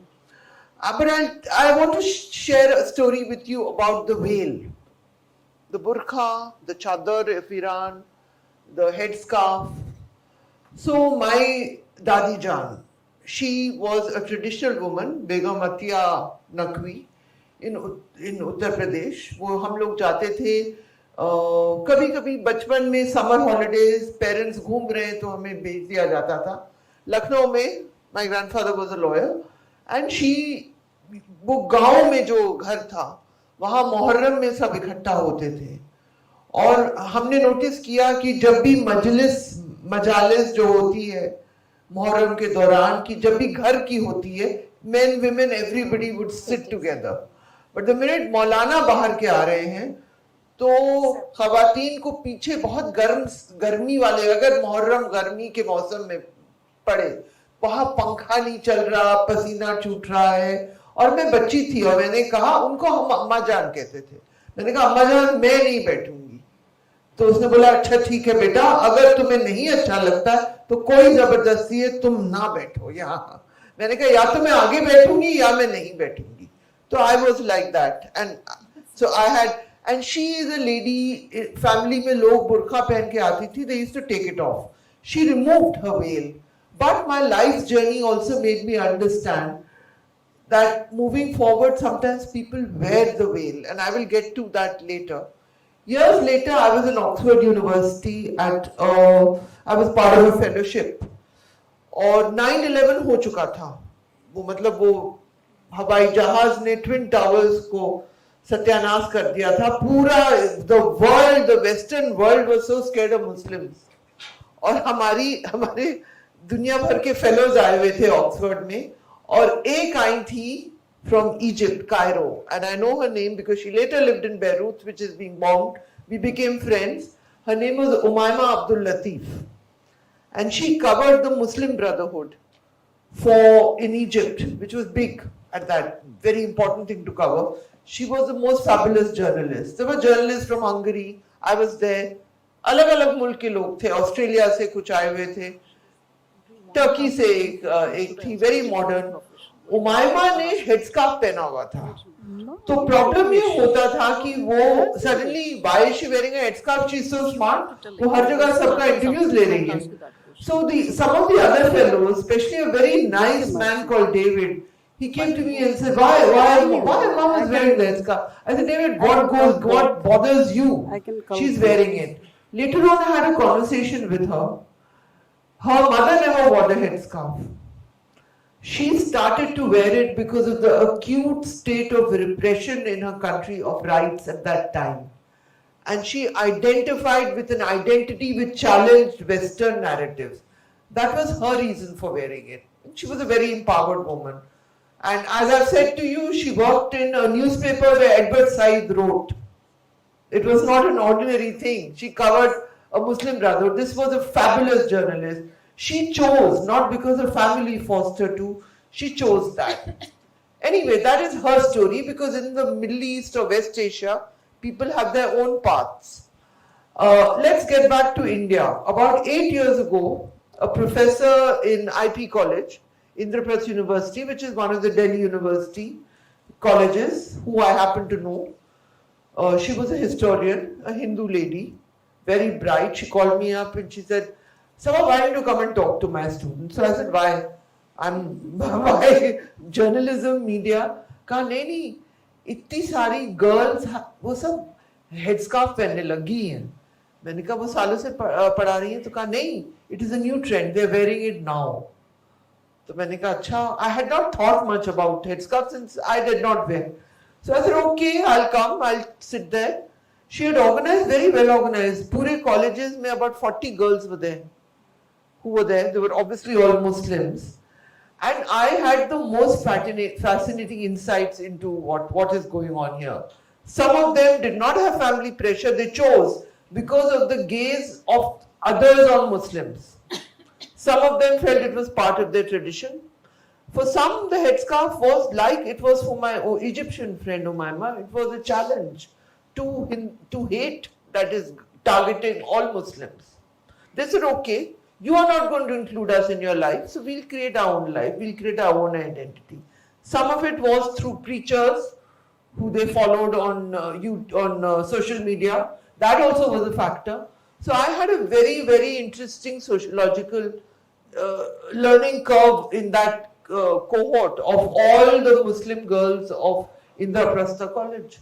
But I want to share a story with you about the veil. The burqa, the chadar of Iran, the headscarf. So my Dadi Jan, she was a traditional woman, Begum Atiya Naqvi, in Uttar Pradesh. वो हम लोग जाते थे, कभी कभी बचपन में summer holidays parents घूम रहे हैं तो हमें भेज दिया जाता था लखनऊ में. My grandfather was a lawyer and she, वो गांव में जो घर था वहां मुहर्रम में सब इकट्ठा होते थे. और हमने नोटिस किया कि जब भी मजालिस जो होती है मुहर्रम के दौरान, कि जब भी घर की होती है, main women everybody would sit together. But the minute मौलाना बाहर के आ रहे हैं तो खवातीन को पीछे बहुत गर्मी वाले, अगर मुहर्रम गर्मी के मौसम में पड़े, वहां पंखा नहीं चल रहा, पसीना छूट रहा है. और मैं बच्ची थी और मैंने कहा, उनको हम अम्मा जान कहते थे, मैंने कहा अम्मा जान मैं नहीं बैठूंगी. तो उसने बोला अच्छा ठीक है बेटा, अगर तुम्हें नहीं अच्छा लगता तो कोई जबरदस्ती है, तुम ना बैठो यहाँ. मैंने कहा या तो मैं आगे बैठूंगी या मैं नहीं बैठूंगी. तो I was like that. And so I had, and she is a lady. Family में लोग बुरखा पहन के आती थी, they used to take it off. She removed her well. But my life journey also made me understand that moving forward, sometimes people wear the veil, and I will get to that later. Years later, I was in Oxford University I was part of a fellowship, और 9/11 हो चुका था. वो मतलब वो हवाई जहाज ने ट्विन टावर्स को सत्यानाश कर दिया था. पूरा the western world was so scared of Muslims. और हमारे दुनिया भर के फेलोज आए हुए थे ऑक्सफोर्ड में, और एक आई थी from Egypt, Cairo, and I know her name because she later lived in Beirut, which is being bombed. We became friends. Her name was Umayma Abdul Latif, and she covered the Muslim Brotherhood in Egypt, which was big at that, very important thing to cover. She was the most fabulous journalist. There were journalists from Hungary. I was there. अलग-अलग मुल्क के लोग थे. Australia से कुछ आए हुए थे. टर्की से एक थी, वेरी मॉडर्न. उमायमा ने हेडस्कार्फ पहना हुआ था. तो प्रॉब्लम ये होता था कि वो suddenly, why is she wearing a headscarf, she is so smart, वो हर जगह सबका इंटरव्यूज ले रही है. So some of the other fellows, especially a very nice man called David, he came to me and said, why mom is wearing the headscarf? I said, David, what bothers you? She's wearing it. Later on, I had a conversation with her. Her mother never wore the headscarf. She started to wear it because of the acute state of repression in her country of rights at that time. And she identified with an identity which challenged Western narratives. That was her reason for wearing it. She was a very empowered woman. And as I've said to you, she worked in a newspaper where Edward Said wrote. It was not an ordinary thing. She covered a Muslim Brotherhood. This was a fabulous journalist. She chose, not because her family forced her to, she chose that. Anyway, that is her story, because in the Middle East or West Asia, people have their own paths. Let's get back to India. About 8 years ago, a professor in IP College, Indraprasth University, which is one of the Delhi University colleges, who I happen to know, she was a historian, a Hindu lady, very bright. She called me up and she said, Sabha, why don't you come and talk to my students? So I said, why? Why journalism, media? कहा नहीं, इतनी सारी girls वो सब headscarf पहनने लगी हैं. मैंने कहा वो सालों से पढ़ा रही हैं? तो कहा नहीं, it is a new trend, they are wearing it now. तो मैंने कहा अच्छा, I had not thought much about headscarf since I did not wear. So I said, okay, I'll come, I'll sit there. She had organized, very well organized. Pure colleges, mein about 40 girls were there. Who were there? They were obviously all Muslims. And I had the most fascinating insights into what is going on here. Some of them did not have family pressure, they chose because of the gaze of others on Muslims. Some of them felt it was part of their tradition. For some, the headscarf was like it was for my Egyptian friend Umaima, it was a challenge to hate that is targeting all Muslims. They said, okay, you are not going to include us in your life, so we'll create our own life, we'll create our own identity. Some of it was through preachers who they followed on social media. That also was a factor. So I had a very, very interesting sociological learning curve in that cohort of all the Muslim girls of Indraprastha College,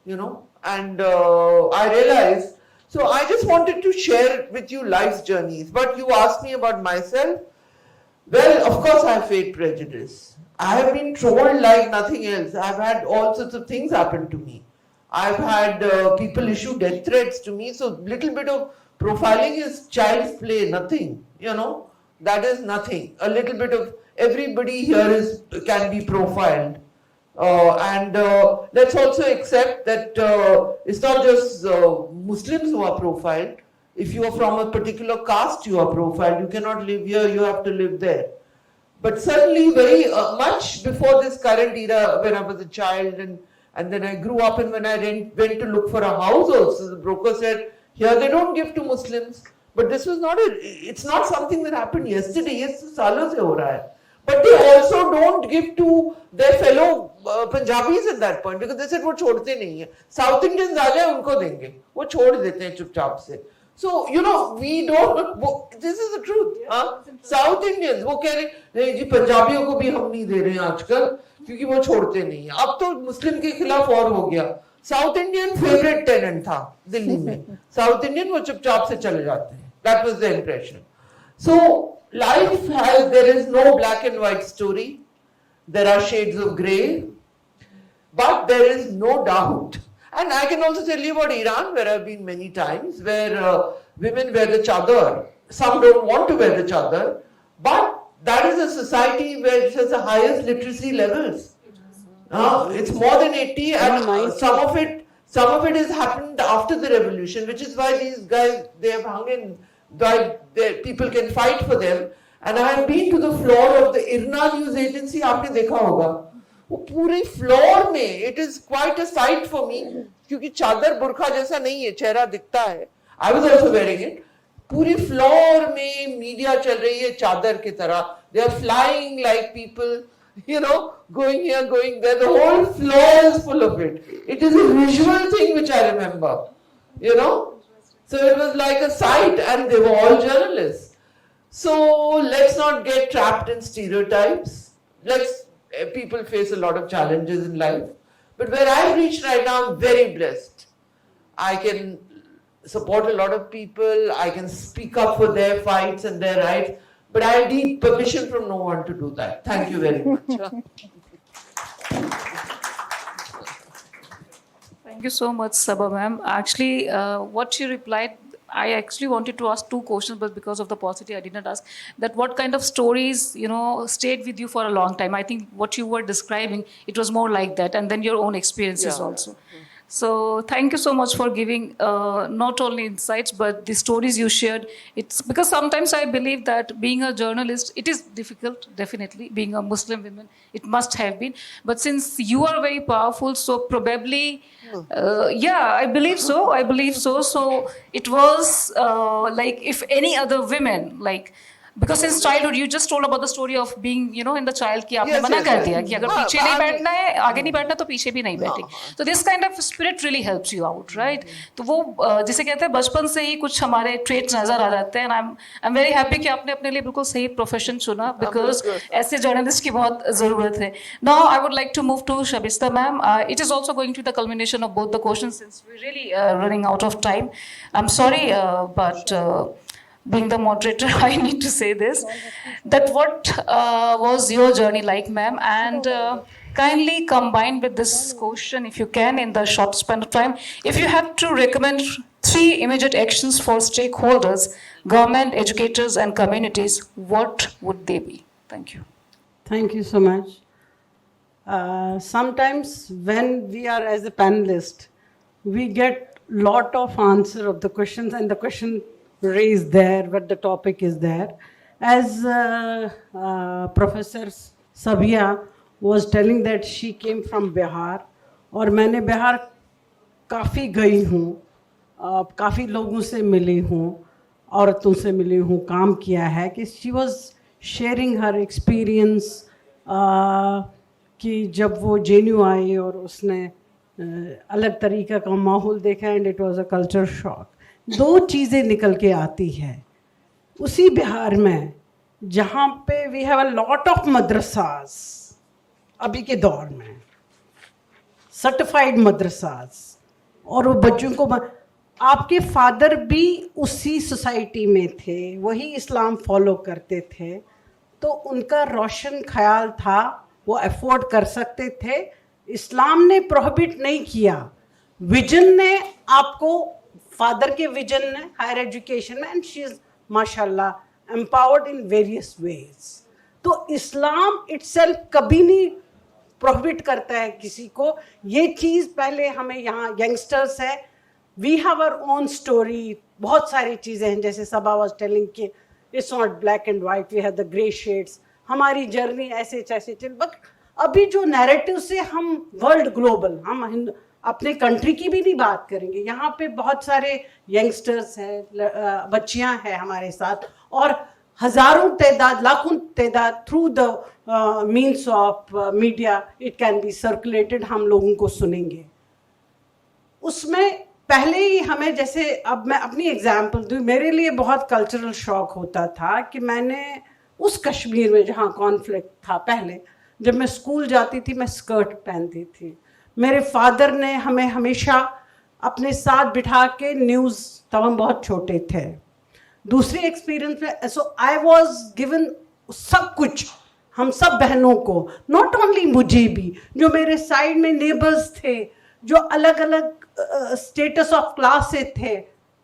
you know, and I realized, so I just wanted to share with you life's journeys. But you asked me about myself. Well, of course I have faith prejudice. I have been trolled like nothing else. I've had all sorts of things happen to me. I've had people issue death threats to me. So little bit of profiling is child's play, nothing, you know. That is nothing. A little bit of everybody here can be profiled. Let's also accept that it's not just Muslims who are profiled. If you are from a particular caste, you are profiled. You cannot live here, you have to live there. But certainly very much before this current era, when I was a child and then I grew up, and when I went to look for a house also, the broker said, here they don't give to Muslims. But this was not it's not something that happened yesterday. Yes, saalon se ho raha hai. But they also don't give to their fellow Punjabis at that point, because they said वो छोड़ते नहीं है. South Indians आ जाए उनको देंगे, वो छोड़ देते हैं चुपचाप से. So you know we don't. This is the truth. South Indians वो कह रहे नहीं जी पंजाबियों को भी हम नहीं दे रहे हैं आजकल क्योंकि वो छोड़ते नहीं है. अब तो मुस्लिम के खिलाफ और हो गया. साउथ इंडियन फेवरेट टेनेंट था दिल्ली में. साउथ इंडियन वो चुपचाप से चले जाते हैं. That was the impression. So life has, there is no black and white story. There are shades of grey, but there is no doubt. And I can also tell you about Iran, where I've been many times, where women wear the chadar. Some don't want to wear the chadar, but that is a society where it has the highest literacy levels. It's more than 80, and some of it has happened after the revolution, which is why these guys, they have hung in, why people can fight for them. And I have been to the floor of the IRNA news agency. आपने देखा होगा वो पूरे floor में, it is quite a sight for me, क्योंकि चादर बुरखा जैसा नहीं है, चेहरा दिखता है. I was also wearing it. पूरी फ्लोर में मीडिया चल रही है चादर की तरह. They are flying like people, you know, going here, going there. The whole floor is full of it. It is a visual thing which I remember, you know. So it was like a sight, and they were all journalists. So let's not get trapped in stereotypes. People face a lot of challenges in life. But where I've reached right now, I'm very blessed. I can support a lot of people. I can speak up for their fights and their rights. But I need permission from no one to do that. Thank you very much. Thank you so much, Sabha ma'am. Actually, what you replied, I actually wanted to ask two questions, but because of the paucity, I did not ask. That what kind of stories, you know, stayed with you for a long time? I think what you were describing, it was more like that, and then your own experiences also. So thank you so much for giving not only insights, but the stories you shared. It's because sometimes I believe that being a journalist, it is difficult, definitely. Being a Muslim woman, it must have been. But since you are very powerful, so probably, I believe so. I believe so. So it was like if any other women, like, because since childhood you just told about the story of being, you know, in the child कि आपने मना कर दिया कि अगर पीछे नहीं बैठना है, आगे नहीं बैठना तो पीछे भी नहीं बैठे. So this kind of spirit really helps you out, right? तो वो जिसे कहते हैं बचपन से ही कुछ हमारे traits नजर आ जाते हैं. And I'm very happy कि आपने अपने लिए बिल्कुल सही profession चुना, because ऐसे journalist की बहुत ज़रूरत है. Now I would like to move to Shabista ma'am. It is also going to be the culmination of both the questions, since we're really running out of time. I'm sorry, but being the moderator, I need to say this, that what was your journey like, ma'am? And kindly combine with this question, if you can, in the short span of time. If you had to recommend 3 immediate actions for stakeholders, government, educators, and communities, what would they be? Thank you. Thank you so much. Sometimes when we are as a panelist, we get lot of answer of the questions and the question raised there, but the topic is there. As Professor Sabia was telling that she came from Bihar, और मैंने बिहार काफ़ी गई हूँ, काफ़ी लोगों से मिली हूँ, औरतों से मिली हूँ, काम किया है कि she was sharing her experience कि जब वो JNU आई और उसने अलग तरीक़ा का माहौल देखा and it was a culture shock. 2 चीज़ें निकल के आती है उसी बिहार में जहाँ पे we have a lot of madrasas अभी के दौर में, सर्टिफाइड मदरसास, और वो बच्चों को आपके फादर भी उसी सोसाइटी में थे, वही इस्लाम फॉलो करते थे, तो उनका रोशन ख्याल था, वो अफोर्ड कर सकते थे. इस्लाम ने प्रोहिबिट नहीं किया, विजन ने आपको, फादर के विजन ने हायर एजुकेशन में, एंड शी इज माशाल्लाह एम्पावर्ड इन वेरियस वेज. तो इस्लाम इटसेल्फ कभी नहीं प्रोहिबिट करता है किसी को. ये चीज़ पहले हमें यहाँ यंगस्टर्स है, we have our own story, बहुत सारी चीज़ें हैं, जैसे सबा वाज टेलिंग कि it's not black and white, we have the grey shades, हमारी जर्नी ऐसे चल. बट अभी जो नैरेटिव से हम वर्ल्ड ग्लोबल, हम अपने कंट्री की भी नहीं बात करेंगे, यहाँ पे बहुत सारे यंगस्टर्स हैं, बच्चियाँ हैं हमारे साथ, और हज़ारों तादाद, लाखों तादाद through the means of media it can be circulated, हम लोगों को सुनेंगे. उसमें पहले ही हमें, जैसे अब मैं अपनी एग्जांपल दूँ, मेरे लिए बहुत कल्चरल शॉक होता था कि मैंने उस कश्मीर में जहाँ कॉन्फ्लिक्ट था, पहले जब मैं स्कूल जाती थी मैं स्कर्ट पहनती थी. मेरे फादर ने हमें हमेशा अपने साथ बिठा के न्यूज़, तब हम बहुत छोटे थे. दूसरे एक्सपीरियंस में सो आई वॉज गिवन सब कुछ, हम सब बहनों को, नॉट ओनली मुझे भी, जो मेरे साइड में नेबर्स थे, जो अलग अलग स्टेटस ऑफ क्लास से थे,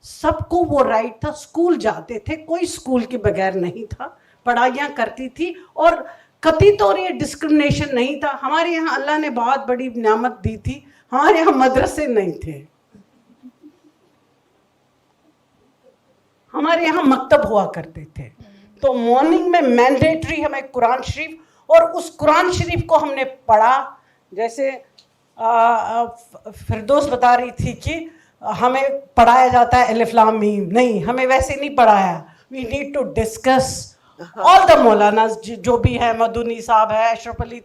सबको वो राइट था. स्कूल जाते थे, कोई स्कूल के बगैर नहीं था, पढ़ाइयाँ करती थी, और कभी तो ये डिस्क्रिमिनेशन नहीं था. हमारे यहाँ अल्लाह ने बहुत बड़ी नियामत दी थी, हमारे यहाँ मदरसे नहीं थे, हमारे यहाँ मकतब हुआ करते थे. तो मॉर्निंग में मैंडेटरी हमें कुरान शरीफ, और उस कुरान शरीफ को हमने पढ़ा. जैसे फिरदौस बता रही थी कि हमें पढ़ाया जाता है अलिफ लाम मीम, नहीं, हमें वैसे नहीं पढ़ाया. We need to discuss all the maulanas जो भी है, मधुनी साहब है, अशरफ अली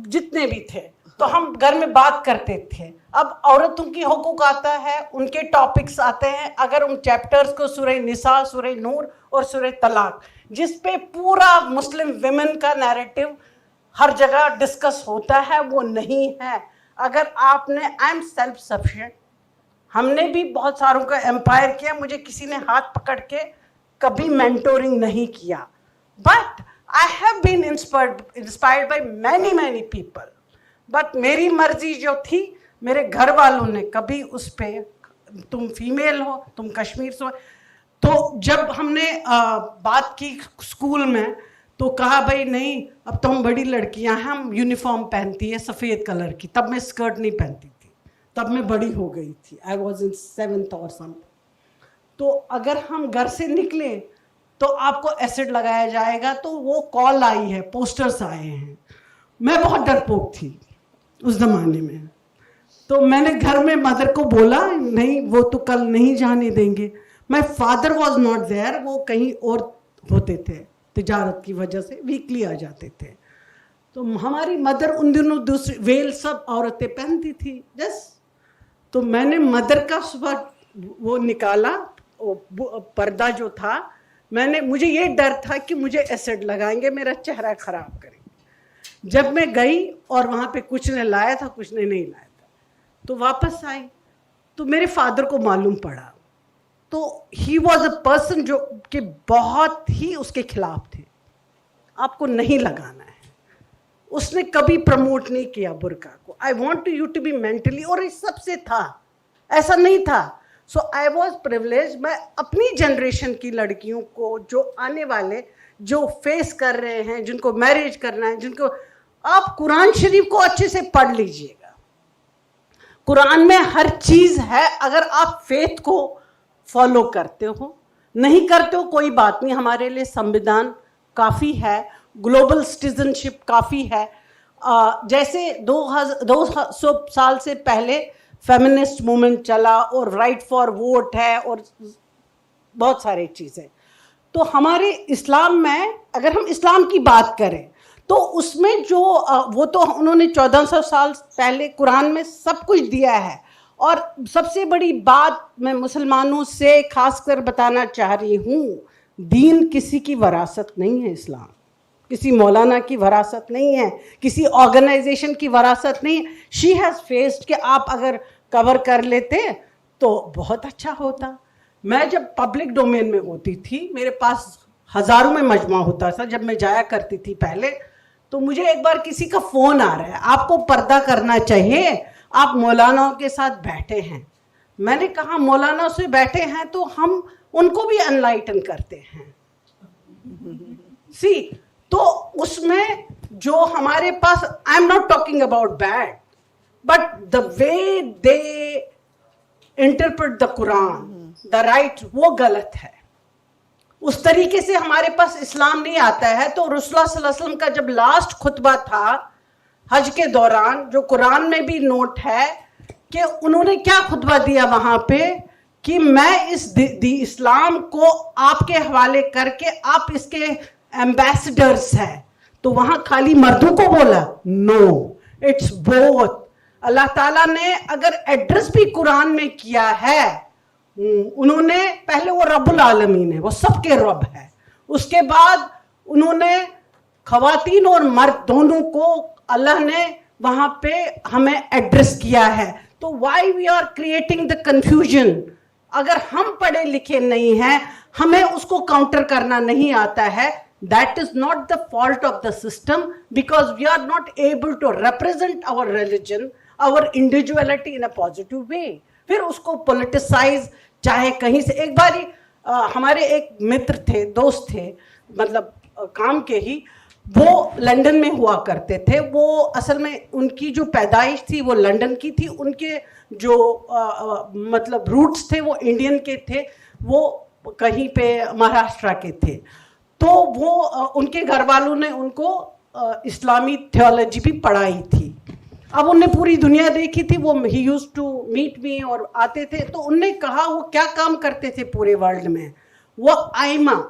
जितने भी थे, तो हम घर में बात करते थे. अब औरतों की हुकूक आता है, उनके टॉपिक्स आते हैं, अगर उन चैप्टर्स को सूरह निसा, सूरह नूर और सूरह तलाक, जिस पे पूरा मुस्लिम विमेन का नैरेटिव हर जगह डिस्कस होता है, वो नहीं है. अगर आपने, आई एम सेल्फ सफिशिएंट, हमने भी बहुत सारों का एम्पायर किया, मुझे किसी ने हाथ पकड़ के कभी मेंटोरिंग नहीं किया, but I have been inspired by many people. But मेरी मर्जी जो थी, मेरे घर वालों ने कभी उस पे, तुम फीमेल हो, तुम कश्मीर से हो, तो जब हमने बात की स्कूल में, तो कहा भाई नहीं, अब तो हम बड़ी लड़कियां हैं, हम यूनिफॉर्म पहनती है सफ़ेद कलर की. तब मैं स्कर्ट नहीं पहनती थी, तब मैं बड़ी हो गई थी, आई वॉज इन 7th और समथिंग. तो अगर हम घर से निकले तो आपको एसिड लगाया जाएगा, तो वो कॉल आई है, पोस्टर्स आए हैं. मैं बहुत डरपोक थी उस ज़माने में, तो मैंने घर में मदर को बोला, नहीं वो तो कल नहीं जाने देंगे. My father was not there, वो कहीं और होते थे, तिजारत की वजह से वीकली आ जाते थे. तो हमारी मदर उन दिनों दूसरी वेल सब औरतें पहनती थी जस्ट. तो मैंने मदर का सुबह वो निकाला, पर्दा जो था, मुझे ये डर था कि मुझे एसिड लगाएंगे, मेरा चेहरा खराब करेंगे. जब मैं गई और वहाँ पे कुछ ने लाया था, कुछ ने नहीं लाया था, तो वापस आई तो मेरे फादर को मालूम पड़ा. तो ही वॉज अ पर्सन जो कि बहुत ही उसके खिलाफ थे, आपको नहीं लगाना है. उसने कभी प्रमोट नहीं किया बुर्का को। I want you to be mentally, और इस सबसे था, ऐसा नहीं था। So I was privilege. मैं अपनी जनरेशन की लड़कियों को, जो आने वाले, जो फेस कर रहे हैं, जिनको मैरिज करना है, जिनको, आप कुरान शरीफ को अच्छे से पढ़ लीजिएगा। कुरान में हर चीज है, अगर आप फेथ को फॉलो करते हो। नहीं करते हो कोई बात नहीं, हमारे लिए संविधान काफ़ी है, ग्लोबल सिटीजनशिप काफ़ी है। जैसे 200 साल से पहले फेमिनिस्ट मूवमेंट चला, और राइट फॉर वोट है, और बहुत सारी चीज़ें। तो हमारे इस्लाम में, अगर हम इस्लाम की बात करें, तो उसमें जो वो तो उन्होंने 1400 साल पहले कुरान में सब कुछ दिया है। और सबसे बड़ी बात मैं मुसलमानों से खासकर बताना चाह रही हूँ, दीन किसी की वरासत नहीं है। इस्लाम किसी मौलाना की वरासत नहीं है, किसी ऑर्गेनाइजेशन की वरासत नहीं है। शी हैज़ फेस्ड कि आप अगर कवर कर लेते तो बहुत अच्छा होता। मैं जब पब्लिक डोमेन में होती थी, मेरे पास हज़ारों में मजमा होता था जब मैं जाया करती थी पहले, तो मुझे एक बार किसी का फ़ोन आ रहा है, आपको पर्दा करना चाहिए, आप मौलानाओं के साथ बैठे हैं। मैंने कहा मौलाना से बैठे हैं तो हम उनको भी अनलाइटन करते हैं। सी, तो उसमें जो हमारे पास, I am not talking about bad, but the way they interpret the Quran, the right, वो गलत है। उस तरीके से हमारे पास इस्लाम नहीं आता है। तो रसूलुल्लाह सल्लल्लाहु अलैहि वसल्लम का जब लास्ट खुतबा था हज के दौरान, जो कुरान में भी नोट है, कि उन्होंने क्या खुतबा दिया वहां पे, कि मैं इस इस्लाम को आपके हवाले करके, आप इसके एम्बेसडर्स हैं। तो वहां खाली मर्दों को बोला? No, it's both. अल्लाह ताला ने अगर एड्रेस भी कुरान में किया है, उन्होंने पहले, वो रब्बुल आलमीन है, वो सबके रब है। उसके बाद उन्होंने खवातीन और मर्द दोनों को अल्लाह ने वहां पे हमें एड्रेस किया है। तो why we are creating the confusion? अगर हम पढ़े लिखे नहीं हैं, हमें उसको काउंटर करना नहीं आता है, that is not the fault of the system, because we are not able to represent our religion, our individuality in a positive way. फिर उसको पोलिटिसाइज, चाहे कहीं से। एक बारी हमारे एक मित्र थे, दोस्त थे, मतलब काम के ही, वो लंदन में हुआ करते थे। वो असल में उनकी जो पैदाइश थी वो लंदन की थी, उनके जो मतलब रूट्स थे वो इंडियन के थे, वो कहीं पे महाराष्ट्र के थे। तो वो उनके घर वालों ने उनको इस्लामी थियोलॉजी भी पढ़ाई थी। अब उनने पूरी दुनिया देखी थी, वो ही यूज्ड टू मीट मी और आते थे। तो उनने कहा वो क्या काम करते थे पूरे वर्ल्ड में, वो आइमा,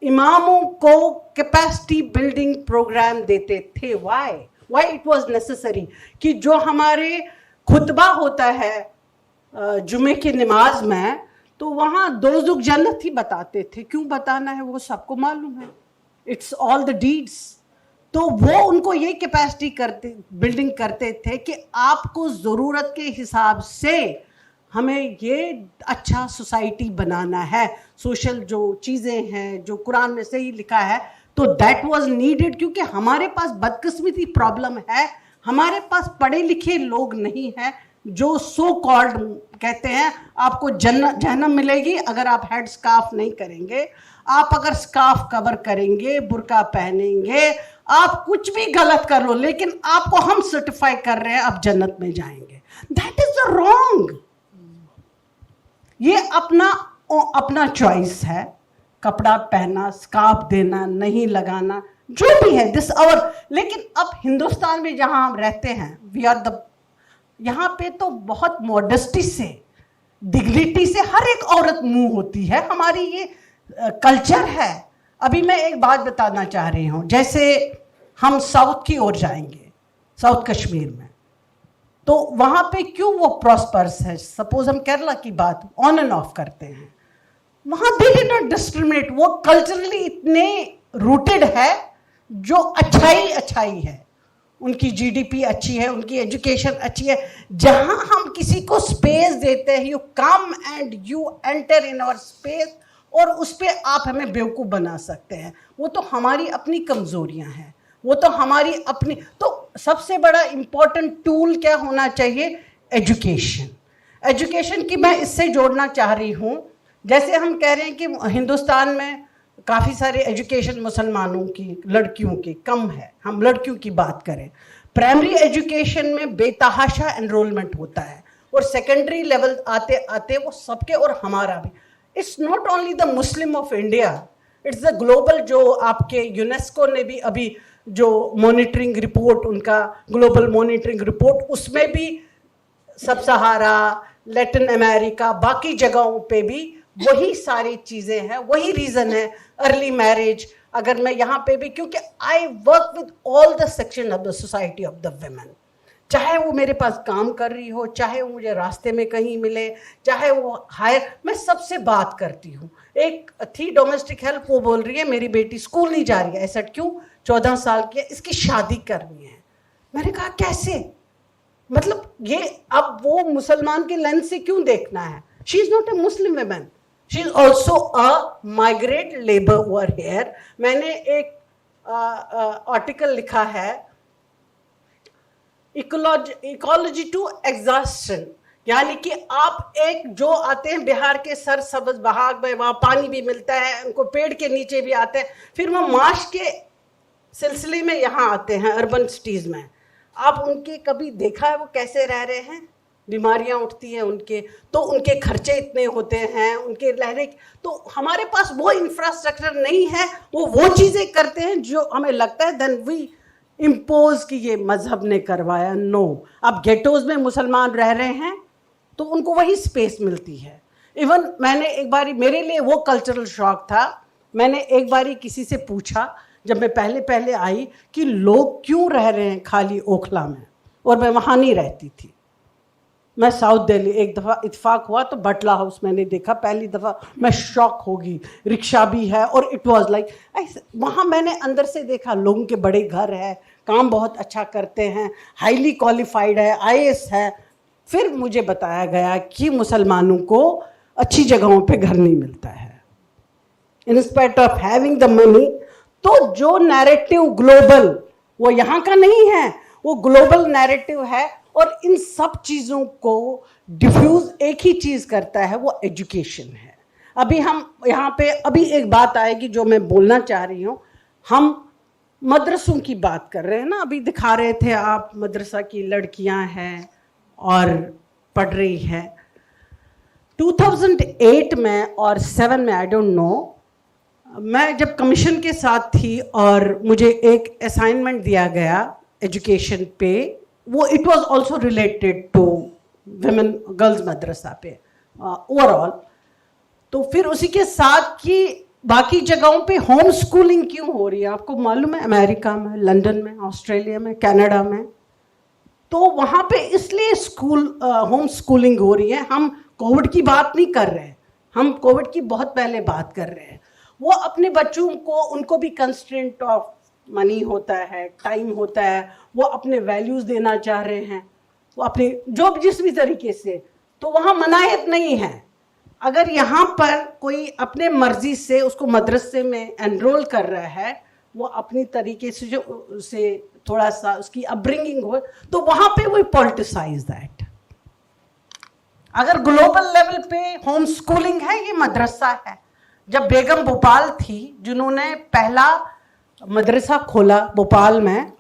इमामों को कैपेसिटी बिल्डिंग प्रोग्राम देते थे। व्हाई इट वाज नेसेसरी कि जो हमारे खुतबा होता है जुमे की नमाज में, तो वहाँ दोज़ख जन्नत ही बताते थे। क्यों बताना है, वो सबको मालूम है, इट्स ऑल द डीड्स। तो वो उनको ये कैपेसिटी बिल्डिंग करते थे कि आपको ज़रूरत के हिसाब से हमें ये अच्छा सोसाइटी बनाना है, सोशल जो चीज़ें हैं जो कुरान में सही लिखा है, तो दैट वाज नीडेड। क्योंकि हमारे पास बदकिस्मती प्रॉब्लम है, हमारे पास पढ़े लिखे लोग नहीं हैं, जो सो कॉल्ड कहते हैं आपको जहन्नम मिलेगी अगर आप हेड स्कार्फ नहीं करेंगे, आप अगर स्कार्फ कवर करेंगे, बुर्का पहनेंगे, आप कुछ भी गलत कर लो, लेकिन आपको हम सर्टिफाई कर रहे हैं आप जन्नत में जाएंगे। That is the wrong. ये अपना चॉइस है, कपड़ा पहना, स्कार्फ देना, नहीं लगाना, जो भी है दिस आवर। लेकिन अब हिंदुस्तान में जहां हम रहते हैं, वी आर द, यहाँ पे तो बहुत मॉडेस्टी से, डिग्निटी से हर एक औरत मुंह होती है। हमारी ये कल्चर है। अभी मैं एक बात बताना चाह रही हूँ, जैसे हम साउथ की ओर जाएंगे, साउथ कश्मीर में, तो वहाँ पे क्यों वो प्रॉस्पर्स है। सपोज हम केरला की बात ऑन एंड ऑफ करते हैं, वहाँ दे डिड नॉट डिस्क्रिमिनेट। वो कल्चरली इतने रूटेड है, जो अच्छाई है, उनकी जीडीपी अच्छी है, उनकी एजुकेशन अच्छी है। जहाँ हम किसी को स्पेस देते हैं, you come and you enter in our space, और उस पर आप हमें बेवकूफ़ बना सकते हैं, वो तो हमारी अपनी कमज़ोरियाँ हैं। वो तो हमारी अपनी। तो सबसे बड़ा इम्पोर्टेंट टूल क्या होना चाहिए? एजुकेशन। एजुकेशन की मैं इससे जोड़ना चाह रही हूँ, जैसे हम कह रहे हैं कि हिंदुस्तान में काफ़ी सारे एजुकेशन मुसलमानों की, लड़कियों की कम है। हम लड़कियों की बात करें, प्राइमरी एजुकेशन में बेतहाशा एनरोलमेंट होता है, और सेकेंडरी लेवल आते आते वो सबके और हमारा भी। It's not only the Muslim of India, it's the global. जो आपके यूनेस्को ने भी अभी जो मॉनिटरिंग रिपोर्ट, उनका ग्लोबल मॉनिटरिंग रिपोर्ट, उसमें भी सब सहारा, लैटिन अमेरिका, बाकी जगहों पे भी वही सारी चीज़ें हैं, वही रीज़न है। अर्ली मैरिज, अगर मैं यहाँ पे भी, क्योंकि I work with all the section of the society of the women, चाहे वो मेरे पास काम कर रही हो, चाहे वो मुझे रास्ते में कहीं मिले, चाहे वो हायर, मैं सबसे बात करती हूँ। एक थी डोमेस्टिक हेल्प, वो बोल रही है मेरी बेटी स्कूल नहीं जा रही है। ऐसा क्यों? 14 साल की है, इसकी शादी करनी है। मैंने कहा कैसे? मतलब ये अब वो मुसलमान के लेंस से क्यों देखना है? She is not a Muslim women, she is also a migrate labour over here. मैंने एक आर्टिकल लिखा है, इकोलॉजी टू एग्जॉस्शन, यानी कि आप एक जो आते हैं बिहार के सरसब्ज बहाग में, वहाँ पानी भी मिलता है, उनको पेड़ के नीचे भी आते हैं, फिर वो माश के सिलसिले में यहाँ आते हैं अर्बन सिटीज़ में। आप उनके कभी देखा है वो कैसे रह रहे हैं? बीमारियां उठती हैं उनके, तो उनके खर्चे इतने होते हैं, उनके रहने, तो हमारे पास वो इंफ्रास्ट्रक्चर नहीं है। वो चीज़ें करते हैं जो हमें लगता है देन वी इम्पोज कि ये मजहब ने करवाया। नो, अब गेटोज में मुसलमान रह रहे हैं तो उनको वही स्पेस मिलती है। इवन मैंने एक बारी, मेरे लिए वो कल्चरल शॉक था, मैंने एक बारी किसी से पूछा जब मैं पहले पहले आई कि लोग क्यों रह रहे हैं खाली ओखला में, और मैं वहाँ नहीं रहती थी। मैं साउथ दिल्ली, एक दफ़ा इत्तेफाक हुआ तो बटला हाउस मैंने देखा पहली दफ़ा, मैं शॉक होगी। रिक्शा भी है और इट वाज लाइक वहाँ मैंने अंदर से देखा लोगों के बड़े घर है, काम बहुत अच्छा करते हैं, हाईली क्वालिफाइड है, IAS है। फिर मुझे बताया गया कि मुसलमानों को अच्छी जगहों पे घर नहीं मिलता है in spite of having the money. तो जो नैरेटिव ग्लोबल, वो यहाँ का नहीं है, वो ग्लोबल नैरेटिव है, और इन सब चीज़ों को डिफ्यूज एक ही चीज़ करता है, वो एजुकेशन है। अभी हम यहाँ पे अभी एक बात आएगी जो मैं बोलना चाह रही हूँ। हम मदरसों की बात कर रहे हैं ना, अभी दिखा रहे थे आप, मदरसा की लड़कियाँ हैं और पढ़ रही हैं। 2008 में और 7 में, आई डोंट नो, मैं जब कमीशन के साथ थी और मुझे एक असाइनमेंट दिया गया एजुकेशन पे, वो it was also related to women girls madrasa पे ओवरऑल। तो फिर उसी के साथ कि बाकी जगहों पे होम स्कूलिंग क्यों हो रही है, आपको मालूम है? अमेरिका में, लंदन में, ऑस्ट्रेलिया में, कनाडा में, तो वहाँ पे इसलिए स्कूल होम स्कूलिंग हो रही है। हम कोविड की बात नहीं कर रहे हैं, हम कोविड की बहुत पहले बात कर रहे हैं। वो अपने बच्चों को, उनको भी कंस्ट्रेंट ऑफ मनी होता है, टाइम होता है, वो अपने वैल्यूज़ देना चाह रहे हैं, वो अपने जो जिस भी तरीके से, तो वहाँ मनाहित नहीं है। अगर यहाँ पर कोई अपने मर्जी से उसको मदरसे में एनरोल कर रहा है, वो अपनी तरीके से जो उसे थोड़ा सा उसकी अपब्रिंगिंग हो, तो वहाँ पे वो पॉलिटिसाइज दैट। अगर ग्लोबल लेवल पे होम स्कूलिंग है, ये मदरसा है। जब बेगम भोपाल थी जिन्होंने पहला मदरसा खोला भोपाल में,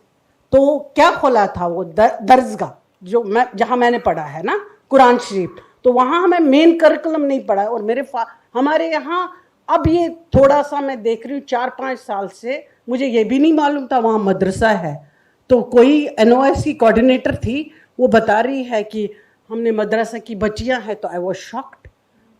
तो क्या खोला था वो? दरसगाह, जो मैं जहाँ मैंने पढ़ा है ना, कुरान शरीफ, तो वहाँ हमें मेन करिकुलम नहीं पढ़ा। और हमारे यहाँ अब ये थोड़ा सा मैं देख रही हूँ 4-5 साल से, मुझे ये भी नहीं मालूम था वहाँ मदरसा है। तो कोई NOS की कोऑर्डिनेटर थी, वो बता रही है कि हमने मदरसा की बच्चियाँ हैं, तो आई वाज शॉक्ड।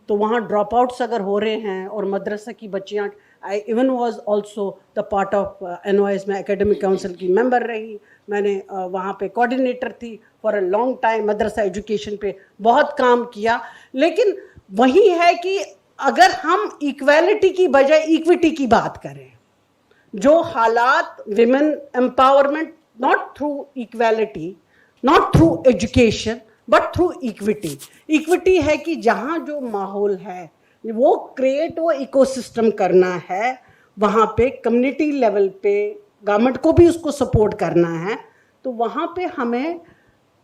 तो वहाँ ड्रॉप आउट्स अगर हो रहे हैं और मदरसा की बच्चियाँ, I even was also the part of NOS में एकेडमिक काउंसिल की मेंबर रही, मैंने वहाँ पे कोऑर्डिनेटर थी for a long time, Madrasa education पे बहुत काम किया। लेकिन वही है कि अगर हम इक्वालिटी की बजाय इक्विटी की बात करें, जो हालात women empowerment, not through equality, not through education, but through equity. Equity है कि जहाँ जो माहौल है वो क्रिएट, वो इकोसिस्टम करना है, वहाँ पे कम्युनिटी लेवल पे गवर्नमेंट को भी उसको सपोर्ट करना है, तो वहाँ पे हमें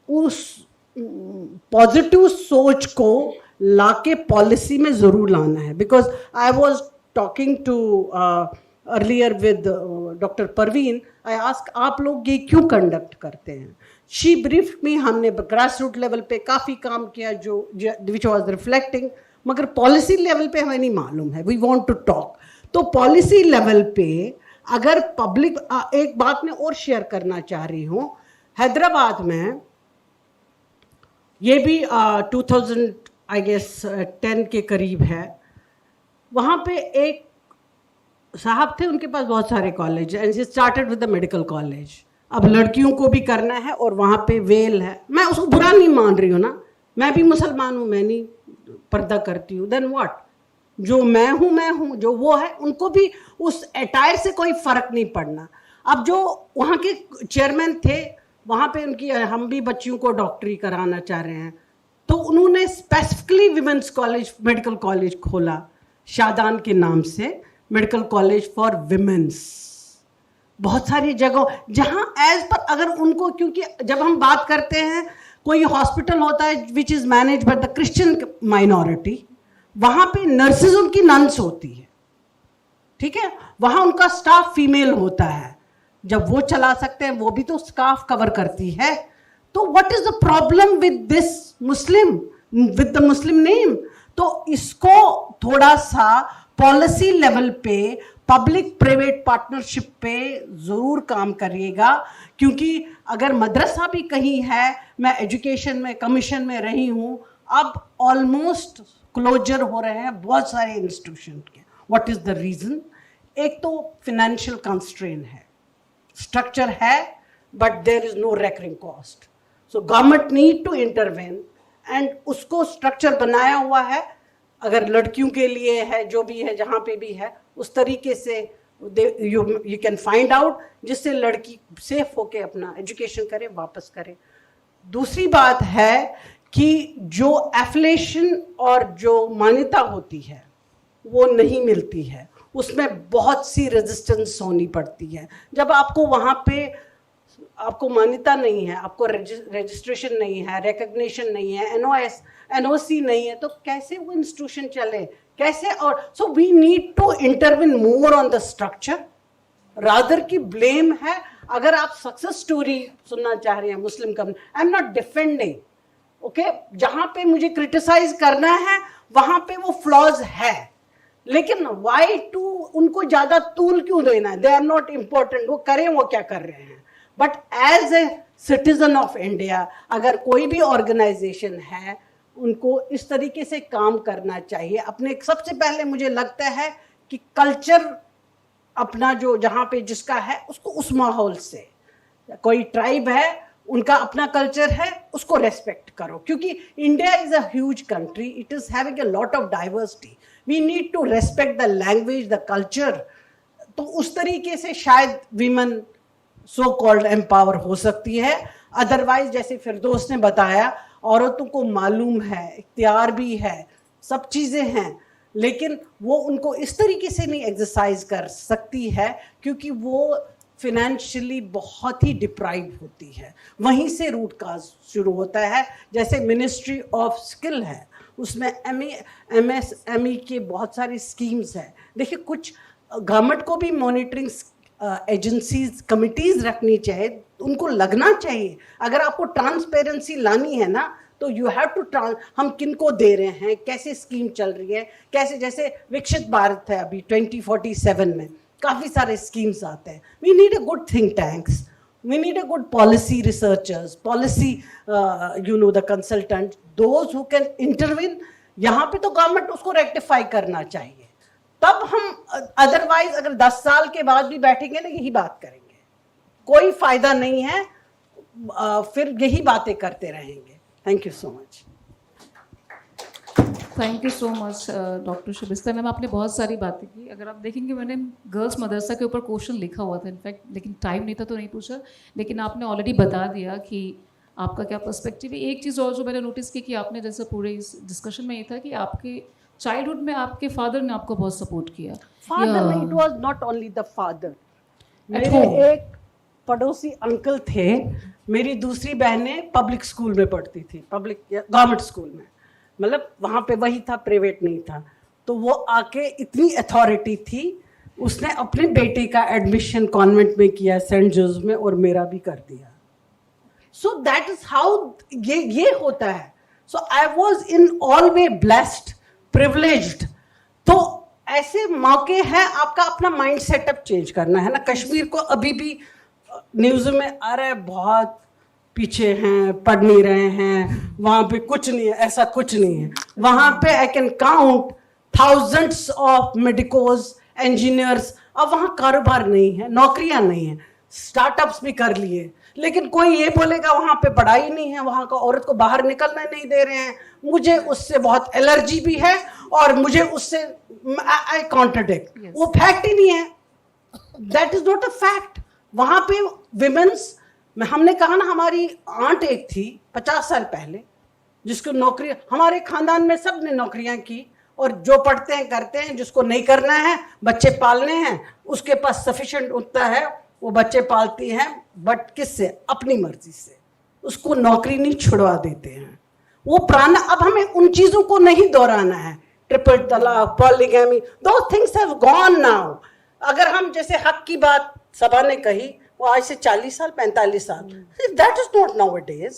उस पॉजिटिव सोच को लाके पॉलिसी में ज़रूर लाना है. Because I was talking to earlier with doctor Parveen, I ask आप लोग ये क्यों कंडक्ट करते हैं. शी ब्रीफ मी, हमने ग्रास रूट लेवल पे काफ़ी काम किया जो विच वॉज रिफ्लेक्टिंग, मगर पॉलिसी लेवल पे हमें नहीं मालूम है. We want to talk. तो पॉलिसी लेवल पे अगर पब्लिक, एक बात मैं और शेयर करना चाह रही हूँ. हैदराबाद में ये भी 2000 आई गेस 10 के करीब है. वहाँ पे एक साहब थे, उनके पास बहुत सारे college, and she started with the medical college. अब लड़कियों को भी करना है और वहाँ पे वेल है. मैं उसको बुरा नहीं मान रही हूँ ना, मैं भी मुसलमान हूँ, मैं नहीं पर्दा करती हूँ. देन व्हाट, जो मैं हूँ, जो वो है, उनको भी उस अटायर से कोई फर्क नहीं पड़ना. अब जो वहाँ के चेयरमैन थे, वहाँ पे उनकी, हम भी बच्चियों को डॉक्टरी कराना चाह रहे हैं, तो उन्होंने specifically women's college, medical college खोला शादान के नाम से, मेडिकल कॉलेज फॉर विमेंस. बहुत सारी जगह जहाँ एज पर अगर उनको, क्योंकि जब हम बात करते हैं कोई हॉस्पिटल होता है which is manage by the Christian minority, वहाँ पे नर्सेज उनकी नन्स होती है, ठीक है, वहाँ उनका स्टाफ फीमेल होता है. जब वो चला सकते हैं, वो भी तो स्काफ कवर करती है. तो what is the problem with this Muslim, with the Muslim name. तो इसको थोड़ा सा पॉलिसी लेवल पे, पब्लिक प्राइवेट पार्टनरशिप पे ज़रूर काम करिएगा. क्योंकि अगर मदरसा भी कहीं है, मैं एजुकेशन में कमीशन में रही हूँ, अब ऑलमोस्ट क्लोजर हो रहे हैं बहुत सारे इंस्टीट्यूशन के. What is the reason? एक तो फिनेंशियल कंस्ट्रेन है, स्ट्रक्चर है, but there is no recurring cost. So government need to intervene, and उसको स्ट्रक्चर बनाया हुआ है. अगर लड़कियों के लिए है, जो भी है, जहाँ पे भी है, उस तरीके से यू कैन फाइंड आउट, जिससे लड़की सेफ होके अपना एजुकेशन करे, वापस करे. दूसरी बात है कि जो एफिलिएशन और जो मान्यता होती है वो नहीं मिलती है, उसमें बहुत सी रेजिस्टेंस होनी पड़ती है. जब आपको वहाँ पे आपको मान्यता नहीं है, आपको रजिस्ट्रेशन नहीं है, रिकग्निशन नहीं है, एनओसी नहीं है, तो कैसे वो इंस्टीट्यूशन चले, कैसे? और so we need to intervene more on the structure rather की ब्लेम है. अगर आप सक्सेस स्टोरी सुनना चाह रहे हैं Muslim community, I am not defending, okay, जहाँ पे मुझे क्रिटिसाइज करना है वहाँ पे वो फ्लॉज है, लेकिन वाई टू उनको ज़्यादा तूल क्यों देना है? दे आर नॉट इम्पोर्टेंट, वो करें, वो क्या कर रहे हैं. But as a citizen of India, अगर कोई भी ऑर्गेनाइजेशन है, उनको इस तरीके से काम करना चाहिए. अपने सबसे पहले मुझे लगता है कि कल्चर अपना जो जहाँ पे जिसका है, उसको उस माहौल से, कोई ट्राइब है, उनका अपना कल्चर है, उसको रेस्पेक्ट करो. क्योंकि India is a huge country, it is having a lot of diversity. We need to respect the language, the culture. तो उस तरीके से शायद वीमेन सो कॉल्ड एम्पावर हो सकती है. अदरवाइज जैसे फिरदौस ने बताया, औरतों को मालूम है, इख्तियार भी है, सब चीज़ें हैं, लेकिन वो उनको इस तरीके से नहीं एक्सरसाइज कर सकती है क्योंकि वो फिनेंशियली बहुत ही डिप्राइव होती है. वहीं से रूट काज शुरू होता है. जैसे मिनिस्ट्री ऑफ स्किल है, उसमें MSME के बहुत सारी स्कीम्स हैं. देखिए, कुछ गवर्नमेंट को भी मॉनिटरिंग एजेंसीज, कमिटीज़ रखनी चाहिए, उनको लगना चाहिए. अगर आपको ट्रांसपेरेंसी लानी है ना, तो यू हैव टू हम किन को दे रहे हैं, कैसे स्कीम चल रही है, कैसे, जैसे विकसित भारत है अभी 2047 में काफ़ी सारे स्कीम्स आते हैं. We need a good think tanks, we need a good policy researchers, policy the consultant, those who can intervene. यहाँ पे तो गवर्नमेंट उसको रेक्टिफाई करना चाहिए, तब हम. अदरवाइज अगर 10 साल के बाद भी बैठेंगे ना, यही बात करेंगे, कोई फायदा नहीं है. फिर यही बातें करते रहेंगे. Thank you so much. Thank you so much doctor Shabista ma'am, आपने बहुत सारी बातें की. अगर आप देखेंगे, मैंने गर्ल्स मदरसा के ऊपर क्वेश्चन लिखा हुआ था इनफैक्ट, लेकिन टाइम नहीं था तो नहीं पूछा. लेकिन आपने ऑलरेडी बता दिया कि आपका क्या पर्सपेक्टिव है. एक चीज़ और जो मैंने नोटिस की कि आपने, जैसे पूरे इस डिस्कशन में ये था कि आपके चाइल्डहुड में आपके फादर ने आपको बहुत सपोर्ट किया. Father, it was not only the father. मेरे home. एक पड़ोसी अंकल थे, मेरी दूसरी बहनें पब्लिक स्कूल में पढ़ती थी, पब्लिक गवर्नमेंट स्कूल में, मतलब वहाँ पे वही था, प्राइवेट नहीं था। तो वो आके इतनी अथॉरिटी थी, उसने अपने बेटे का एडमिशन कॉन्वेंट में किया सेंट जोसेफ में, और मेरा भी कर दिया। सो दैट इज हाउ ये होता है। So I was in all way blessed, privileged. तो ऐसे मौके हैं, आपका अपना माइंड सेटअप चेंज करना है ना। कश्मीर को अभी भी न्यूज़ में आ रहा है बहुत पीछे हैं, पढ़ नहीं रहे हैं, वहाँ पे कुछ नहीं है, ऐसा कुछ नहीं है। वहाँ पे I can count thousands of medicos, engineers. अब वहाँ कारोबार नहीं है, नौकरियाँ नहीं है, स्टार्टअप्स भी कर लिए, लेकिन कोई ये बोलेगा वहाँ पे पढ़ाई नहीं है, वहाँ का औरत को बाहर निकलने नहीं दे रहे हैं। मुझे उससे बहुत एलर्जी भी है, और मुझे उससे आई कॉन्ट्रडिक्ट, वो फैक्ट ही नहीं है, that is not a fact. वहाँ पे विमेंस में हमने कहा ना, हमारी आंट एक थी 50 साल पहले जिसको नौकरी, हमारे खानदान में सब ने नौकरियां की, और जो पढ़ते हैं करते हैं, जिसको नहीं करना है, बच्चे पालने हैं, उसके पास सफिशिएंट उतना है, वो बच्चे पालती हैं, बट किससे? अपनी मर्जी से। उसको नौकरी नहीं छुड़वा देते हैं। वो पुराना, अब हमें उन चीज़ों को नहीं दोहराना है। ट्रिपल तलाक, पॉलीगैमी, दो थिंग्स हैव गॉन नाउ। अगर हम जैसे हक की बात सभा ने कही, वो आज से 40 साल 45 साल, that is not now it is.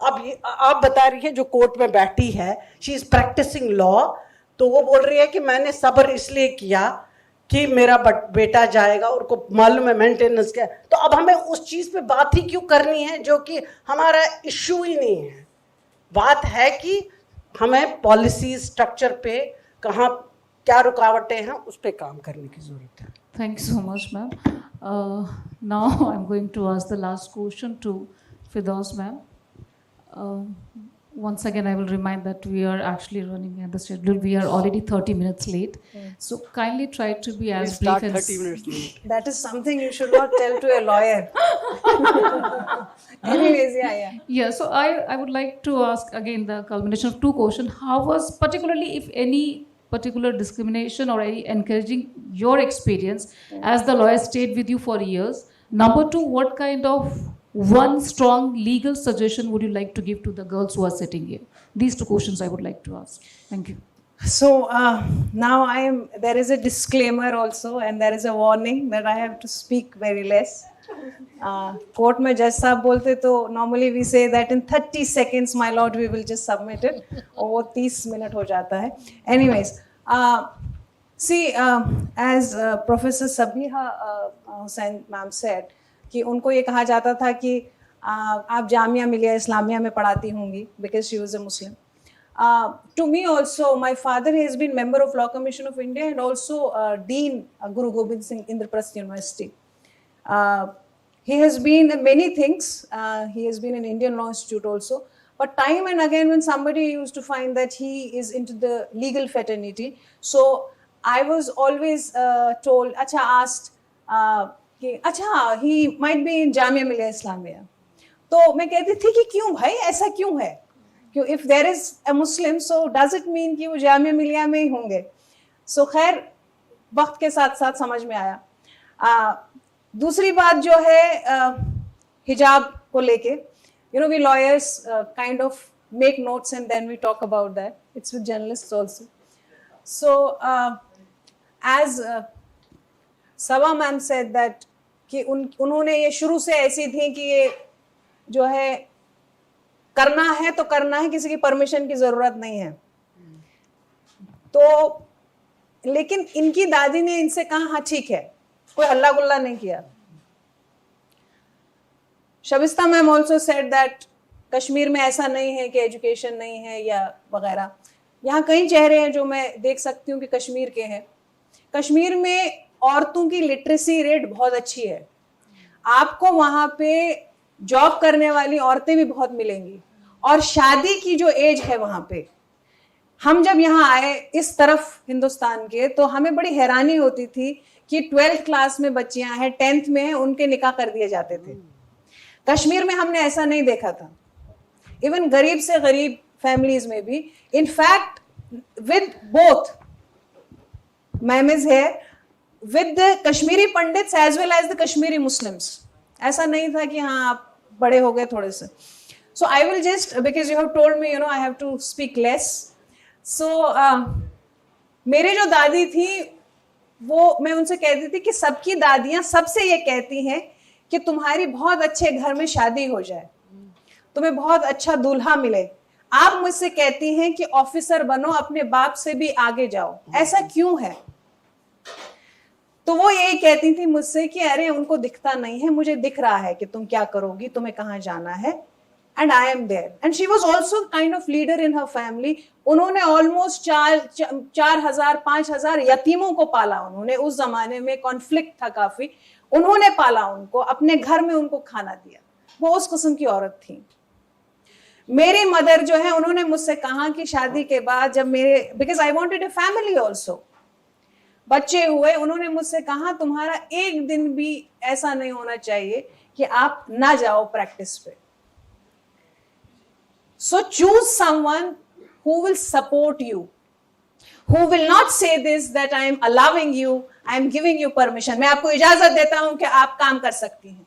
अब ये आप बता रही है जो कोर्ट में बैठी है, शी इज प्रैक्टिसिंग लॉ, तो वो बोल रही है कि मैंने सब्र इसलिए किया कि मेरा बेटा जाएगा, उनको मालूम है मेंटेनेंस क्या। तो अब हमें उस चीज़ पे बात ही क्यों करनी है जो कि हमारा इश्यू ही नहीं है। बात है कि हमें पॉलिसी स्ट्रक्चर पे कहाँ क्या रुकावटें हैं, उस पर काम करने की ज़रूरत है। Thank you so much, ma'am. Now I'm going to ask the last question to Firdaus, ma'am. Once again, I will remind that we are actually running at the schedule. We are already 30 minutes late. So kindly try to be as brief Start as 30 minutes late. That is something you should not tell to a lawyer. Anyways, yeah. Yeah, so I would like to ask again the culmination of two questions. How was particularly, if any, particular discrimination or any encouraging your experience as the lawyer stayed with you for years? Number two, what kind of one strong legal suggestion would you like to give to the girls who are sitting here? These two questions I would like to ask. Thank you. So now there is a disclaimer also, and there is a warning that I have to speak very less. Court में जज साहब बोलते तो normally we say that in 30 seconds my lord we will just submit it, और वो 30 minute हो जाता है। Anyways, see, as Professor Sabiha Hussain ma'am said कि उनको ये कहा जाता था कि आप जामिया मिलिया इस्लामिया में पढ़ाती होंगी because she was a Muslim. To me also, my father has been member of Law Commission of India and also Dean Guru Gobind Singh Indraprasth University. He has been in many things. He has been in Indian Law Institute also. But time and again, when somebody used to find that he is into the legal fraternity, so I was always told, asked, he might be in Jamia Millia Islamia. तो मैं कहती थी कि क्यों भाई, ऐसा क्यों है? क्यों, if there is a Muslim, so does it mean कि वो जामिया मिलिया में ही होंगे? So खैर वक्त के साथ साथ समझ में आया। दूसरी बात जो है हिजाब को लेके, you know, we lawyers kind of make notes and then we talk about that. It's with journalists also. So as Sabha ma'am said that कि उन्होंने ये शुरू से ऐसी थी कि ये जो है करना है तो करना है, किसी की परमिशन की जरूरत नहीं है। तो लेकिन इनकी दादी ने इनसे कहा हाँ ठीक है, कोई हल्ला गुल्ला नहीं किया। Shabista ma'am also said that Kashmir में ऐसा नहीं है कि एजुकेशन नहीं है या वगैरह। यहाँ कई चेहरे हैं जो मैं देख सकती हूँ कि कश्मीर के हैं। कश्मीर में औरतों की लिटरेसी रेट बहुत अच्छी है। आपको वहाँ पे जॉब करने वाली औरतें भी बहुत मिलेंगी, और शादी की जो एज है वहाँ पे, हम जब यहाँ आए इस तरफ हिंदुस्तान के, तो हमें बड़ी हैरानी होती थी कि 12th क्लास में बच्चियां हैं, 10th में हैं, उनके निकाह कर दिए जाते थे। कश्मीर में हमने ऐसा नहीं देखा था। इवन गरीब से गरीब फैमिलीज में भी, in fact with both ma'am is here, with the Kashmiri Pandits as well as the Kashmiri Muslims. ऐसा नहीं था कि हाँ आप बड़े हो गए थोड़े से. So I will just, because you have told me, I have to speak less. So मेरे जो दादी थी वो मैं उनसे कहती थी कि सबकी दादियां सबसे ये कहती हैं कि तुम्हारी बहुत अच्छे घर में शादी हो जाए, तुम्हें बहुत अच्छा दूल्हा मिले. आप मुझसे कहती हैं कि ऑफिसर बनो, अपने बाप से भी आगे जाओ, ऐसा क्यों है? तो वो यही कहती थी मुझसे कि अरे उनको दिखता नहीं है, मुझे दिख रहा है कि तुम क्या करोगी, तुम्हें कहाँ जाना है, and I am there. And she was also kind of leader in her family. उन्होंने ऑलमोस्ट 4,000-5,000 यतीमों को पाला. उन्होंने उस जमाने में कॉन्फ्लिक्ट था काफी, उन्होंने पाला उनको, अपने घर में उनको खाना दिया. वो उस किस्म की औरत थी. मेरी मदर जो है उन्होंने मुझसे कहा कि शादी के बाद जब मेरे, because I wanted a family also, बच्चे हुए, उन्होंने मुझसे कहा तुम्हारा एक दिन भी ऐसा नहीं होना चाहिए कि आप ना जाओ प्रैक्टिस पे. So choose someone who will support you, who will not say this that I am allowing you, I am giving you permission. मैं आपको इजाजत देता हूं कि आप काम कर सकती हैं,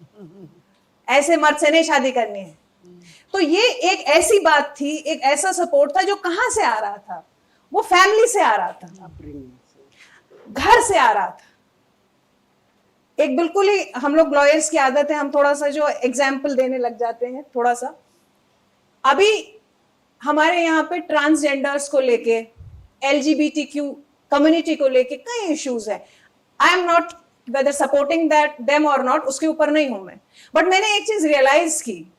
ऐसे मर्द से नहीं शादी करनी है. तो ये एक ऐसी बात थी, एक ऐसा सपोर्ट था जो कहां से आ रहा था? वो फैमिली से आ रहा था, घर से आ रहा था. एक बिल्कुल ही, हम लोग लॉयर्स की आदत है, हम थोड़ा सा जो एग्जाम्पल देने लग जाते हैं थोड़ा सा. अभी हमारे यहाँ पे ट्रांसजेंडर्स को लेके, LGBTQ कम्युनिटी को लेके कई इश्यूज है. I am not whether supporting that them और नॉट, उसके ऊपर नहीं हूं मैं, बट मैंने एक चीज रियलाइज की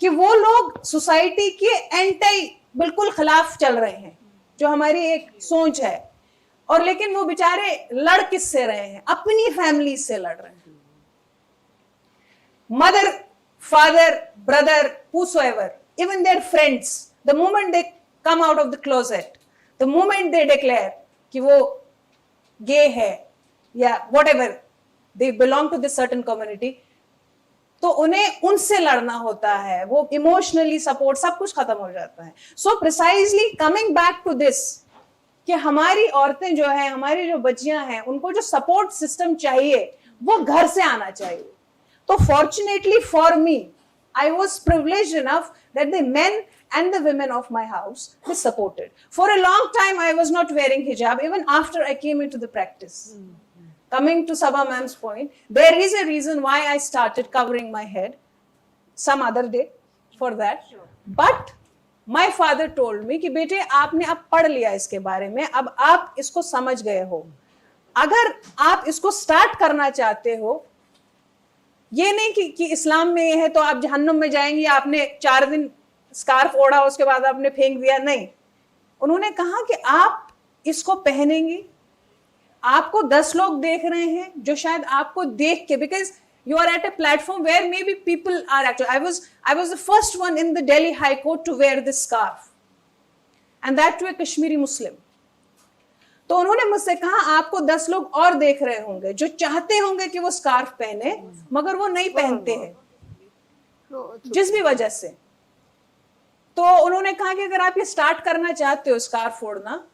कि वो लोग सोसाइटी के एंटी, बिल्कुल खिलाफ चल रहे हैं, जो हमारी एक सोच है. और लेकिन वो बेचारे लड़ किससे रहे हैं? अपनी फैमिली से लड़ रहे हैं. Mother, father, brother, whosoever, even their friends, the moment they come out of the closet, the moment they declare कि वो gay है या whatever, they belong to this certain community, तो उन्हें उनसे लड़ना होता है. वो इमोशनली सपोर्ट सब कुछ खत्म हो जाता है. So precisely coming back to this, कि हमारी औरतें जो है, हमारी जो बच्चियां हैं, उनको जो सपोर्ट सिस्टम चाहिए वो घर से आना चाहिए. तो fortunately for me, I was privileged enough that the men and the women of my house were supported. For a long time, I was not wearing hijab, even after I came into the practice. Coming to Sabha ma'am's point, there is a reason why I started covering my head some other day for that. But my father told me कि बेटे आपने अब पढ़ लिया इसके बारे में, अब आप इसको समझ गए हो, अगर आप इसको स्टार्ट करना चाहते हो, ये नहीं कि इस्लाम में ये है तो आप जहन्नुम में जाएंगे, आपने 4 दिन स्कार्फ ओढ़ा उसके बाद आपने फेंक दिया. नहीं, उन्होंने कहा कि आप इसको पहनेंगी, आपको 10 लोग देख रहे हैं जो शायद आपको देख के, because you are at a platform where maybe people are actually, I was the first one in the Delhi High Court to wear this scarf, and that to a Kashmiri Muslim. तो उन्होंने मुझसे कहा आपको 10 लोग और देख रहे होंगे जो चाहते होंगे कि वो स्कार्फ पहने, मगर वो नहीं पहनते हैं जिस भी वजह से. तो उन्होंने कहा कि अगर आप ये स्टार्ट करना चाहते हो स्कार्फ ओढ़ना,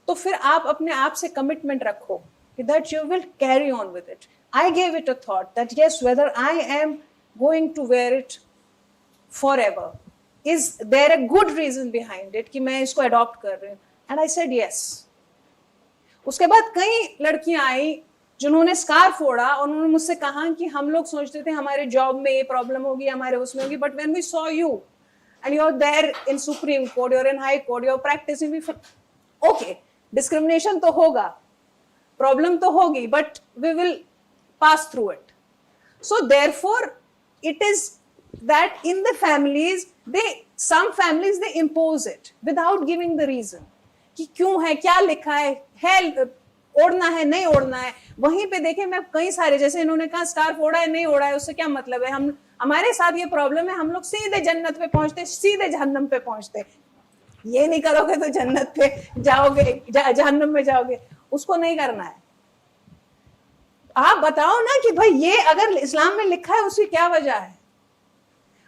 तो फिर आप अपने आप से कमिटमेंट रखो कि that you will carry on with it. I gave it a thought that yes, whether I am going to wear it forever, is there a good reason behind it कि मैं इसको adopt कर रही हूँ? And I said yes. उसके बाद कई लड़कियां आई जिन्होंने स्कार्फ ओढ़ा और उन्होंने मुझसे कहा कि हम लोग सोचते थे हमारे जॉब में ये प्रॉब्लम होगी, हमारे उसमें होगी, but when we saw you and you're there in Supreme Court, you're in High Court, you're practicing, we felt okay, discrimination तो होगा, प्रॉब्लम तो होगी, but we will pass through it. So therefore it is that in the families, some families they impose it without giving the reason कि क्यों है, क्या लिखा है, ओढ़ना है, नहीं ओढ़ना है. वहीं पे देखे मैं कई सारे, जैसे इन्होंने कहा स्कार्फ ओढ़ा है, नहीं ओढ़ा है, उससे क्या मतलब है? हमारे साथ ये प्रॉब्लम है, हम लोग सीधे जन्नत पे पहुंचते, सीधे जहन्नम पे पहुंचते. ये नहीं करोगे तो जन्नत पे जाओगे, जहन्नम में जाओगे, उसको नहीं करना है. आप बताओ ना कि भाई ये अगर इस्लाम में लिखा है उसकी क्या वजह है?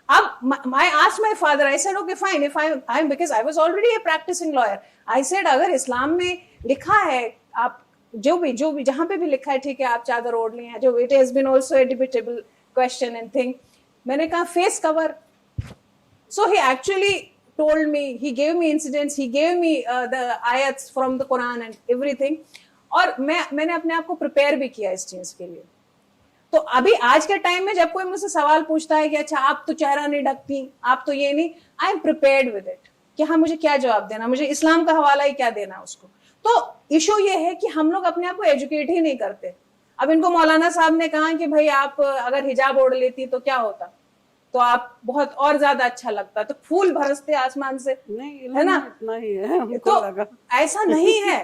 अब I asked my father, I said okay fine, if I'm because I was already a practicing lawyer, I said अगर इस्लाम में लिखा है आप जो भी जहां पे भी लिखा है ठीक है आप चादर ओढ़ ली हैं, जो it has been also a debatable question and thing, मैंने कहा face cover. So he actually told me, he gave me incidents, he gave me the ayats from the Quran and everything. और मैंने अपने आप को प्रिपेयर भी किया इस चीज के लिए. तो अभी आज के टाइम में जब कोई मुझसे सवाल पूछता है कि अच्छा आप तो चेहरा नहीं ढकती, आप तो ये नहीं, I am prepared with it कि हाँ मुझे क्या जवाब देना, मुझे इस्लाम का हवाला ही क्या देना उसको. तो इशू ये है कि हम लोग अपने आप को एजुकेट ही नहीं करते. अब इनको मौलाना साहब ने कहा कि भाई आप अगर हिजाब ओढ़ लेती तो क्या होता, तो आप बहुत और ज्यादा अच्छा लगता, तो फूल बरसते आसमान से, नहीं है ना? इतना ही है हमको तो लगा. ऐसा नहीं है.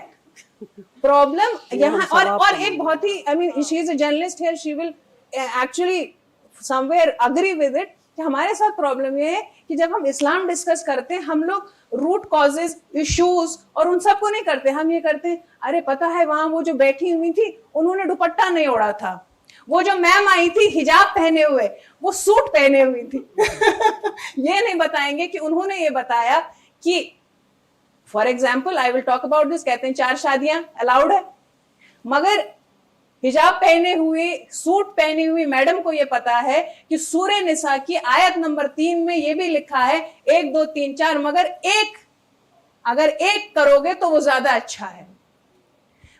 प्रॉब्लम यहाँ और एक बहुत ही I mean she is a journalist here, she will actually somewhere agree with it कि हमारे साथ प्रॉब्लम ये है कि जब हम इस्लाम डिस्कस करते हैं हम लोग रूट कॉजेज इश्यूज और उन सबको नहीं करते. हम ये करते हैं अरे पता है वहां वो जो बैठी हुई थी उन्होंने दुपट्टा नहीं ओढ़ा था, वो जो मैम आई थी हिजाब पहने हुए, वो सूट पहने हुई थी. ये नहीं बताएंगे कि उन्होंने ये बताया कि for example I will talk about this, कहते हैं 4 शादियां अलाउड है, मगर हिजाब पहने हुए सूट पहनी हुई मैडम को ये पता है कि सूरह निसा की आयत नंबर 3 में ये भी लिखा है 1 2 3 4, मगर अगर एक करोगे तो वो ज्यादा अच्छा है.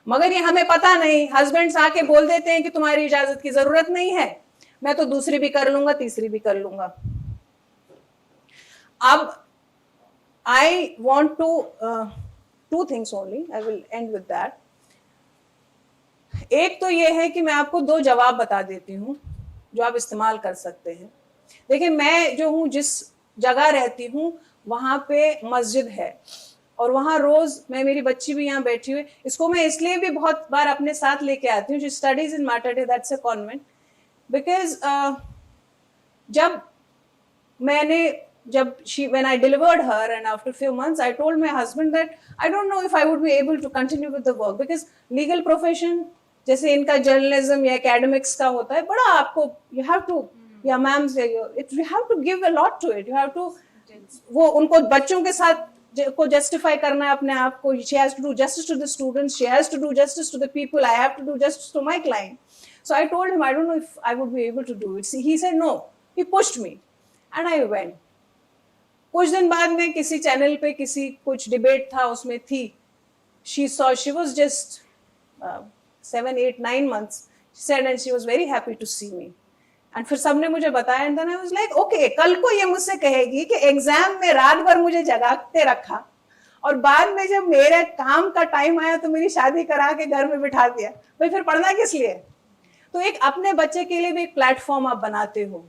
मगर ये हमें पता नहीं, हस्बैंड्स आके बोल देते हैं कि तुम्हारी इजाजत की जरूरत नहीं है, मैं तो दूसरी भी कर लूंगा तीसरी भी कर लूंगा. अब I want to 2 things only, I will end with that. एक तो ये है कि मैं आपको 2 जवाब बता देती हूं जो आप इस्तेमाल कर सकते हैं. देखिए मैं जो हूं जिस जगह रहती हूं वहां पे मस्जिद है और वहां रोज मेरी बच्ची भी यहाँ बैठी हुई, इसको मैं इसलिए भी बहुत बार अपने साथ लेके आती हूँ. She studies in Mater Dei, that's a convent. Because when I delivered her and after a few months I told my husband that I don't know if I would be able to continue with the work because legal profession जैसे इनका journalism या academics का होता है बड़ा, आपको you have to, या ma'am से you have to give a lot to it, you have to, वो उनको बच्चों के साथ को जस्टिफाई करना है अपने आप को. she has to do justice to the students, she has to do justice to the people, I have to do justice to my client. So I told him I don't know if I would be able to do it. He said no, he pushed me and I went. कुछ दिन बाद में किसी channel पे किसी कुछ debate था, उसमें थी, she was just 7 8 9 months, she said, and she was very happy to see me. And फिर सबने मुझे बताया and then I was like okay, कल को ये मुझसे कहेगी कि एग्जाम में रात भर मुझे जगाते रखा और बाद में जब मेरे काम का टाइम आया तो मेरी शादी करा के घर में बिठा दिया, भाई फिर पढ़ना किस लिए? तो एक अपने बच्चे के लिए भी एक प्लेटफॉर्म आप बनाते हो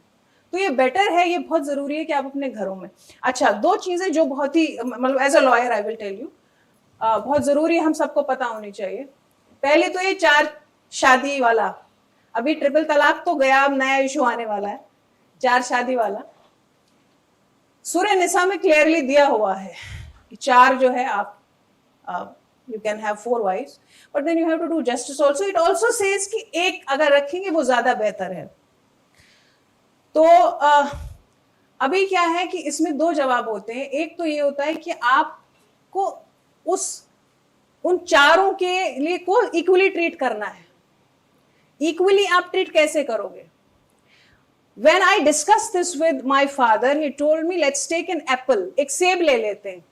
तो ये बेटर है, ये बहुत जरूरी है कि आप अपने घरों में. अच्छा 2 चीजें जो बहुत ही मतलब as a lawyer I will tell you बहुत जरूरी हम सबको पता होनी चाहिए. पहले तो ये 4 शादी वाला, अभी ट्रिपल तलाक तो गया, अब नया इशू आने वाला है 4 शादी वाला. सूरह निसा में क्लियरली दिया हुआ है कि 4 जो है आप you can have 4 wives, but then you have to do justice also. It also says कि एक अगर रखेंगे वो ज्यादा बेहतर है. तो अभी क्या है कि इसमें 2 जवाब होते हैं. एक तो ये होता है कि आपको उन 4 के लिए को इक्वली ट्रीट करना है. इक्वली आप ट्रीट कैसे करोगे? When I discussed this with my father, he told me let's take an apple. एक सेब ले लेते हैं.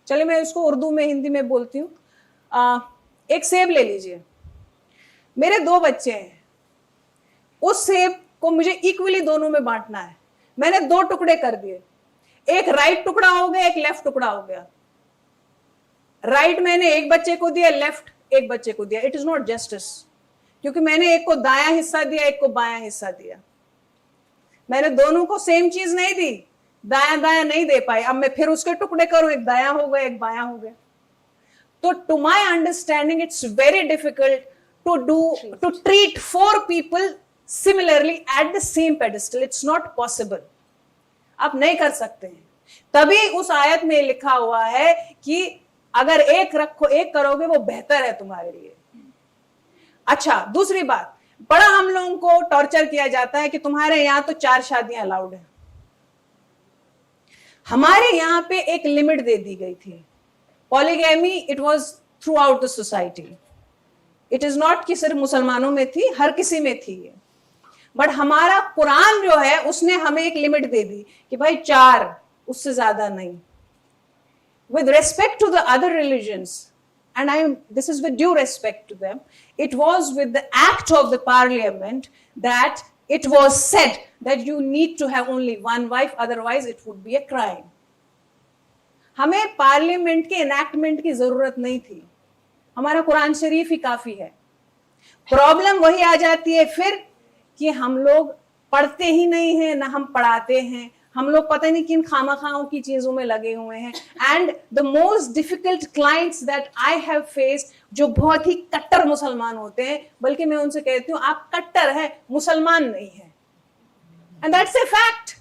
चलिए मैं उसको उर्दू में हिंदी में बोलती हूँ. एक सेब ले लीजिए, मेरे 2 बच्चे हैं, उस सेब को मुझे इक्वली दोनों में बांटना है. मैंने 2 टुकड़े कर दिए, एक राइट टुकड़ा हो गया, एक लेफ्ट टुकड़ा हो गया. राइट मैंने एक बच्चे को दिया, लेफ्ट एक बच्चे को दिया. इट इज नॉट जस्टिस, क्योंकि मैंने एक को दायां हिस्सा दिया, एक को बायां हिस्सा दिया. मैंने दोनों को सेम चीज नहीं दी, दायां दायां नहीं दे पाई. अब मैं फिर उसके टुकड़े करूं, एक दायां हो गया एक बायां हो गया. तो to my understanding it's very difficult to treat 4 people similarly at the same pedestal. It's not possible. आप नहीं कर सकते हैं. तभी उस आयत में लिखा हुआ है कि अगर एक करोगे वो बेहतर है तुम्हारे लिए. अच्छा दूसरी बात, बड़ा हम लोगों को टॉर्चर किया जाता है कि तुम्हारे यहां तो 4 शादियां अलाउड है. हमारे यहां पे एक लिमिट दे दी गई थी. Polygamy it was through out the society. It is not कि सिर्फ मुसलमानों में थी, हर किसी में थी ये। बट हमारा कुरान जो है उसने हमें एक लिमिट दे दी कि भाई 4, उससे ज्यादा नहीं। With respect to the other religions, and this is with due respect to them, it was with the act of the parliament that it was said that you need to have only one wife, otherwise it would be a crime. हमें parliament के enactment की जरूरत नहीं थी, हमारा कुरान शरीफ ही काफी है। Problem वही आ जाती है फिर कि हम लोग पढ़ते ही नहीं हैं, ना हम पढ़ाते हैं, हम लोग पता नहीं किन खामाखाओं की चीजों में लगे हुए हैं। And the most difficult clients that I have faced, जो बहुत ही कट्टर मुसलमान होते हैं, बल्कि मैं उनसे कहती हूँ आप कट्टर हैं, मुसलमान नहीं है। एंड दैट्स ए फैक्ट,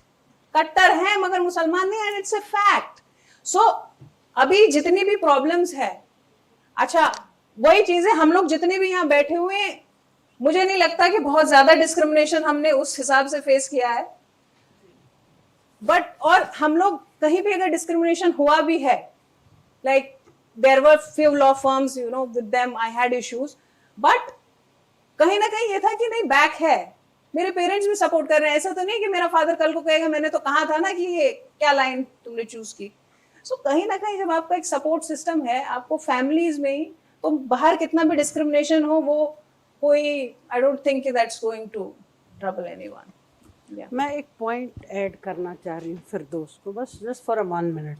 कट्टर हैं मगर मुसलमान नहीं, एंड इट्स ए फैक्ट। सो अभी जितनी भी प्रॉब्लम्स है, अच्छा वही चीजें हम लोग जितने भी यहाँ बैठे हुए हैं, मुझे नहीं लगता कि बहुत ज्यादा डिस्क्रिमिनेशन हमने उस हिसाब से फेस किया है। बट और हम लोग कहीं भी अगर डिस्क्रिमिनेशन हुआ भी है, like there were few law firms, you know, with them I had issues, but कहीं ना कहीं ये था कि नहीं बैक है, मेरे पेरेंट्स भी सपोर्ट कर रहे हैं। ऐसा तो नहीं कि मेरा फादर कल को कहेगा मैंने तो कहा था ना कि ये क्या लाइन तुमने चूज की। सो कहीं ना कहीं जब आपका एक सपोर्ट सिस्टम है, आपको फैमिलीज में ही, तो बाहर कितना भी डिस्क्रिमिनेशन हो, वो कोई, I don't think that's going to trouble anyone. मैं एक पॉइंट ऐड करना चाह रही हूँ फिरदौस को, बस जस्ट फॉर 1 मिनट।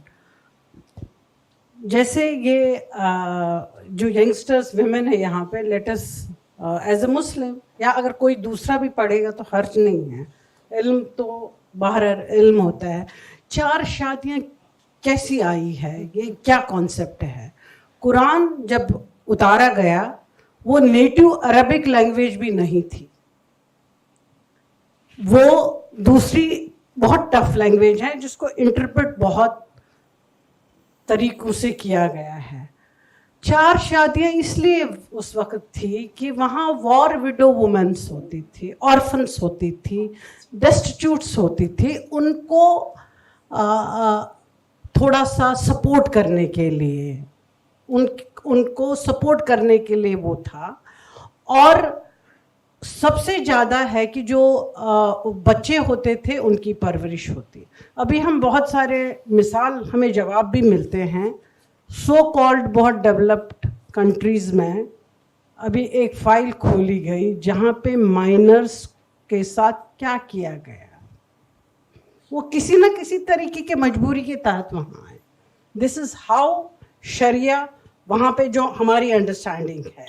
जैसे ये जो यंगस्टर्स विमेन है यहाँ पे, लेट अस एज अ मुस्लिम, या अगर कोई दूसरा भी पढ़ेगा तो हर्ज नहीं है, इल्म तो बाहर इल्म होता है। 4 शादियाँ कैसी आई है, ये क्या कॉन्सेप्ट है? कुरान जब उतारा गया वो नेटिव अरबिक लैंग्वेज भी नहीं थी, वो दूसरी बहुत टफ लैंग्वेज है जिसको इंटरप्रेट बहुत तरीकों से किया गया है। 4 शादियां इसलिए उस वक्त थी कि वहाँ वॉर विडो वुमेन्स होती थी, ऑर्फन्स होती थी, डेस्टिट्यूट्स होती थी, उनको थोड़ा सा सपोर्ट करने के लिए, उनको सपोर्ट करने के लिए वो था। और सबसे ज़्यादा है कि जो बच्चे होते थे उनकी परवरिश होती। अभी हम बहुत सारे मिसाल हमें जवाब भी मिलते हैं सो कॉल्ड बहुत डेवलप्ड कंट्रीज़ में। अभी एक फाइल खोली गई जहाँ पे माइनर्स के साथ क्या किया गया, वो किसी न किसी तरीके के मजबूरी के तहत वहाँ है। दिस इज़ हाउ शरिया वहाँ पे जो हमारी अंडरस्टैंडिंग है।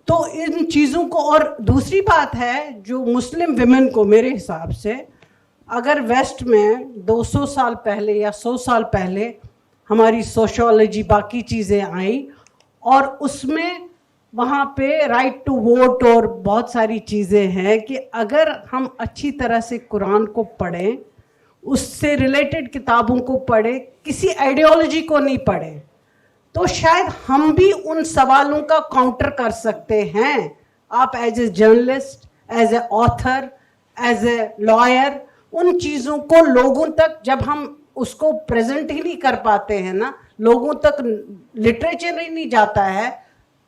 तो इन चीज़ों को, और दूसरी बात है जो मुस्लिम विमेन को, मेरे हिसाब से अगर वेस्ट में 200 साल पहले या 100 साल पहले हमारी सोशियोलॉजी बाकी चीज़ें आई और उसमें वहाँ पे राइट टू वोट और बहुत सारी चीज़ें हैं कि अगर हम अच्छी तरह से कुरान को पढ़ें, उससे रिलेटेड किताबों को पढ़ें, किसी आइडियोलॉजी को नहीं पढ़ें, तो शायद हम भी उन सवालों का काउंटर कर सकते हैं। आप as a journalist, as a author, as a lawyer, उन चीज़ों को लोगों तक, जब हम उसको प्रेजेंट ही नहीं कर पाते हैं ना, लोगों तक लिटरेचर ही नहीं जाता है,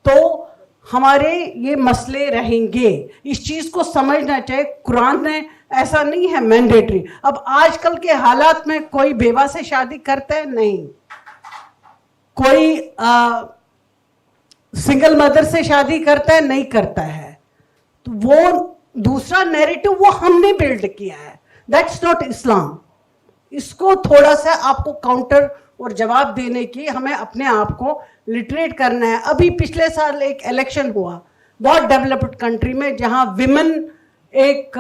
तो हमारे ये मसले रहेंगे। इस चीज़ को समझना चाहिए। कुरान ने ऐसा नहीं है मैंडेटरी। अब आजकल के हालात में कोई बेवा से शादी करता है? नहीं। कोई सिंगल मदर से शादी करता है? नहीं करता है। तो वो दूसरा नैरेटिव वो हमने बिल्ड किया है, दैट्स नॉट इस्लाम। इसको थोड़ा सा आपको काउंटर और जवाब देने की हमें अपने आप को लिटरेट करना है। अभी पिछले साल एक इलेक्शन हुआ बहुत डेवलप्ड कंट्री में, जहां विमेन एक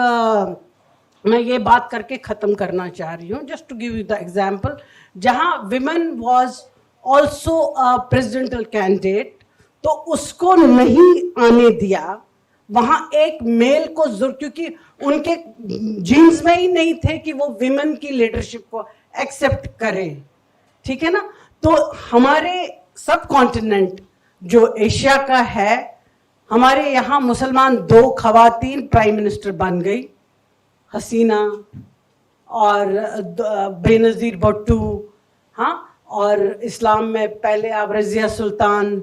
मैं ये बात करके ख़त्म करना चाह रही हूँ, just to give you the example, जहां women was also a presidential candidate, तो उसको नहीं आने दिया। वहाँ एक मेल को क्योंकि उनके जीन्स में ही नहीं थे कि वो विमेन की लीडरशिप को एक्सेप्ट करें, ठीक है ना। तो हमारे सब कॉन्टिनेंट जो एशिया का है, हमारे यहाँ मुसलमान 2 खवातीन प्राइम मिनिस्टर बन गई, हसीना और बेनज़ीर भुट्टो, हाँ, और इस्लाम में पहले आप रज़िया सुल्तान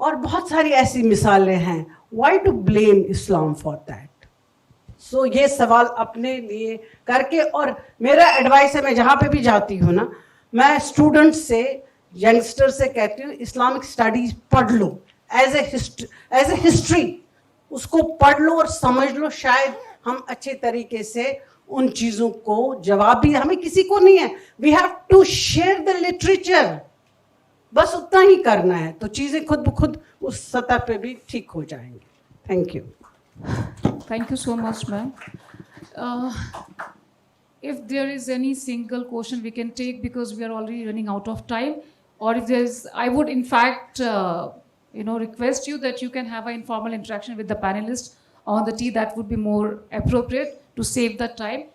और बहुत सारी ऐसी मिसालें हैं. Why to blame Islam for that? सो ये सवाल अपने लिए करके, और मेरा एडवाइस है, मैं जहाँ पे भी जाती हूँ ना, मैं स्टूडेंट से, यंगस्टर से कहती हूँ, इस्लामिक स्टडीज पढ़ लो एज ए हिस्ट्री, उसको पढ़ लो और समझ लो, शायद हम अच्छे तरीके से उन चीज़ों को जवाब भी, हमें किसी को नहीं है, we have to share the literature, बस उतना ही करना है, तो चीज़ें खुद ब खुद उस सतह पे भी ठीक हो जाएंगी. Thank you. Thank you so much, ma'am. If there is any single question we can take, because we are already running out of time, or if there is, I would in fact, request you that you can have an informal interaction with the panelists on the tea. That would be more appropriate to save the time.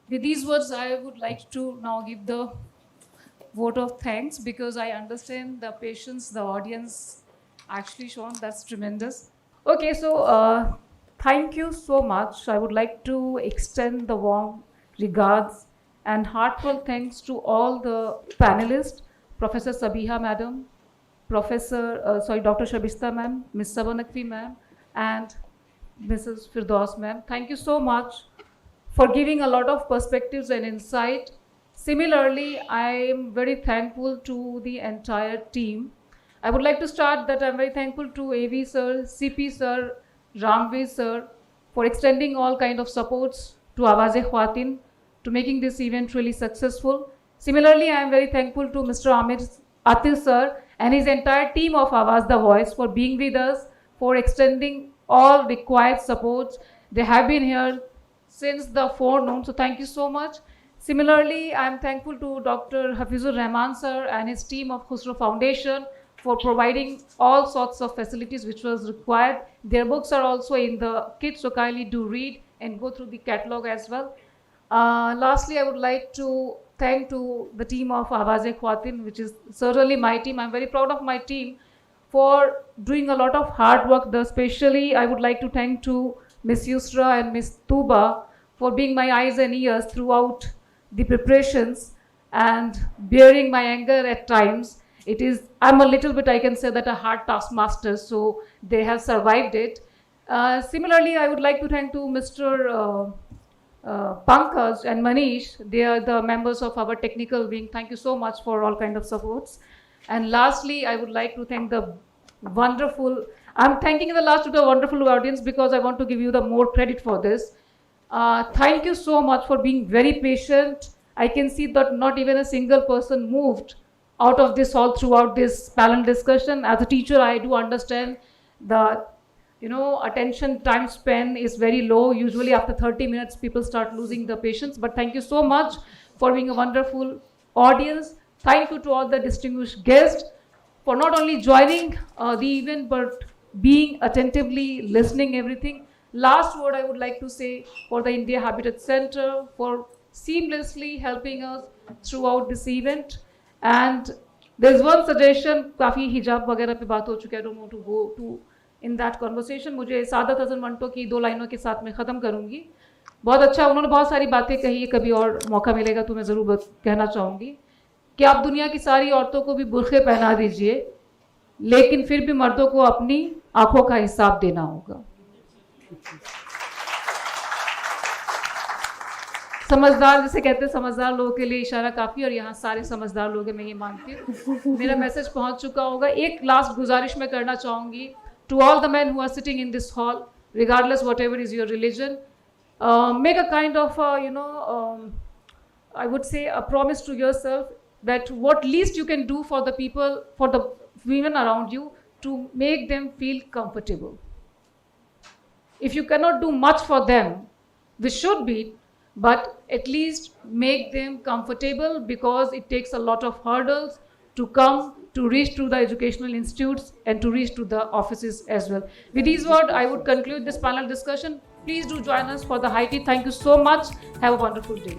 With these words, I would like to now give the vote of thanks, because I understand the patience the audience actually shown. That's tremendous. Okay, so thank you so much. I would like to extend the warm regards and heartfelt thanks to all the panelists, Professor Sabiha Madam, Dr. Shabista Ma'am, Ms. Saba Naqvi Ma'am, and Mrs. Firdaus Ma'am. Thank you so much for giving a lot of perspectives and insight. Similarly, I am very thankful to the entire team. I would like to start that I'm very thankful to AV sir, CP sir, Ramveer sir, for extending all kind of supports to Awaz-e-Khwateen to making this event really successful. Similarly, I am very thankful to Mr. Amir Atil sir and his entire team of Awaz the Voice for being with us, for extending all required supports. They have been here since the forenoon, so thank you so much. Similarly, I am thankful to Dr. Hafizur Rahman sir and his team of Khusro Foundation for providing all sorts of facilities which was required. Their books are also in the kit, so kindly do read and go through the catalog as well. Lastly, I would like to thank to the team of Awaz-e-Khwateen, which is certainly my team. I'm very proud of my team for doing a lot of hard work. Especially, I would like to thank to Miss Yusra and Miss Tuba for being my eyes and ears throughout the preparations and bearing my anger at times. I'm a little bit, I can say that, a hard taskmaster, so they have survived it. Similarly, I would like to thank to Mr. Pankaj and Manish. They are the members of our technical wing. Thank you so much for all kind of supports. And lastly, I would like to thank the wonderful, I'm thanking the last to the wonderful audience, because I want to give you the more credit for this. Thank you so much for being very patient. I can see that not even a single person moved out of this hall throughout this panel discussion. As a teacher, I do understand the attention time span is very low. Usually after 30 minutes, people start losing the patience. But thank you so much for being a wonderful audience. Thank you to all the distinguished guests for not only joining the event, but being attentively listening everything. Last word I would like to say for the India Habitat Center for seamlessly helping us throughout this event. And there's one suggestion, काफ़ी हिजाब वगैरह पे बात हो चुकी है, I don't want to go to in that conversation. मुझे सादत हसन मंटो की 2 लाइनों के साथ में ख़त्म करूँगी. बहुत अच्छा, उन्होंने बहुत सारी बातें कही है, कभी और मौका मिलेगा तो मैं ज़रूर कहना चाहूँगी कि आप दुनिया की सारी औरतों को भी बुर्खे पहना दीजिए, लेकिन फिर भी मर्दों को अपनी आँखों का हिसाब देना होगा. समझदार, जैसे कहते हैं, समझदार लोगों के लिए इशारा काफ़ी, और यहाँ सारे समझदार लोग हैं, मैं ये मानती हूँ. मेरा मैसेज पहुँच चुका होगा. एक लास्ट गुजारिश मैं करना चाहूँगी to all the man who are sitting in this hall, regardless whatever is your religion, make a kind of I would say a promise to yourself that what least you can do for the people, for the women around you, to make them feel comfortable. If you cannot do much for them, which should be, but at least make them comfortable, because it takes a lot of hurdles to come to reach to the educational institutes and to reach to the offices as well. With these words, I would conclude this panel discussion. Please do join us for the high tea. Thank you so much. Have a wonderful day.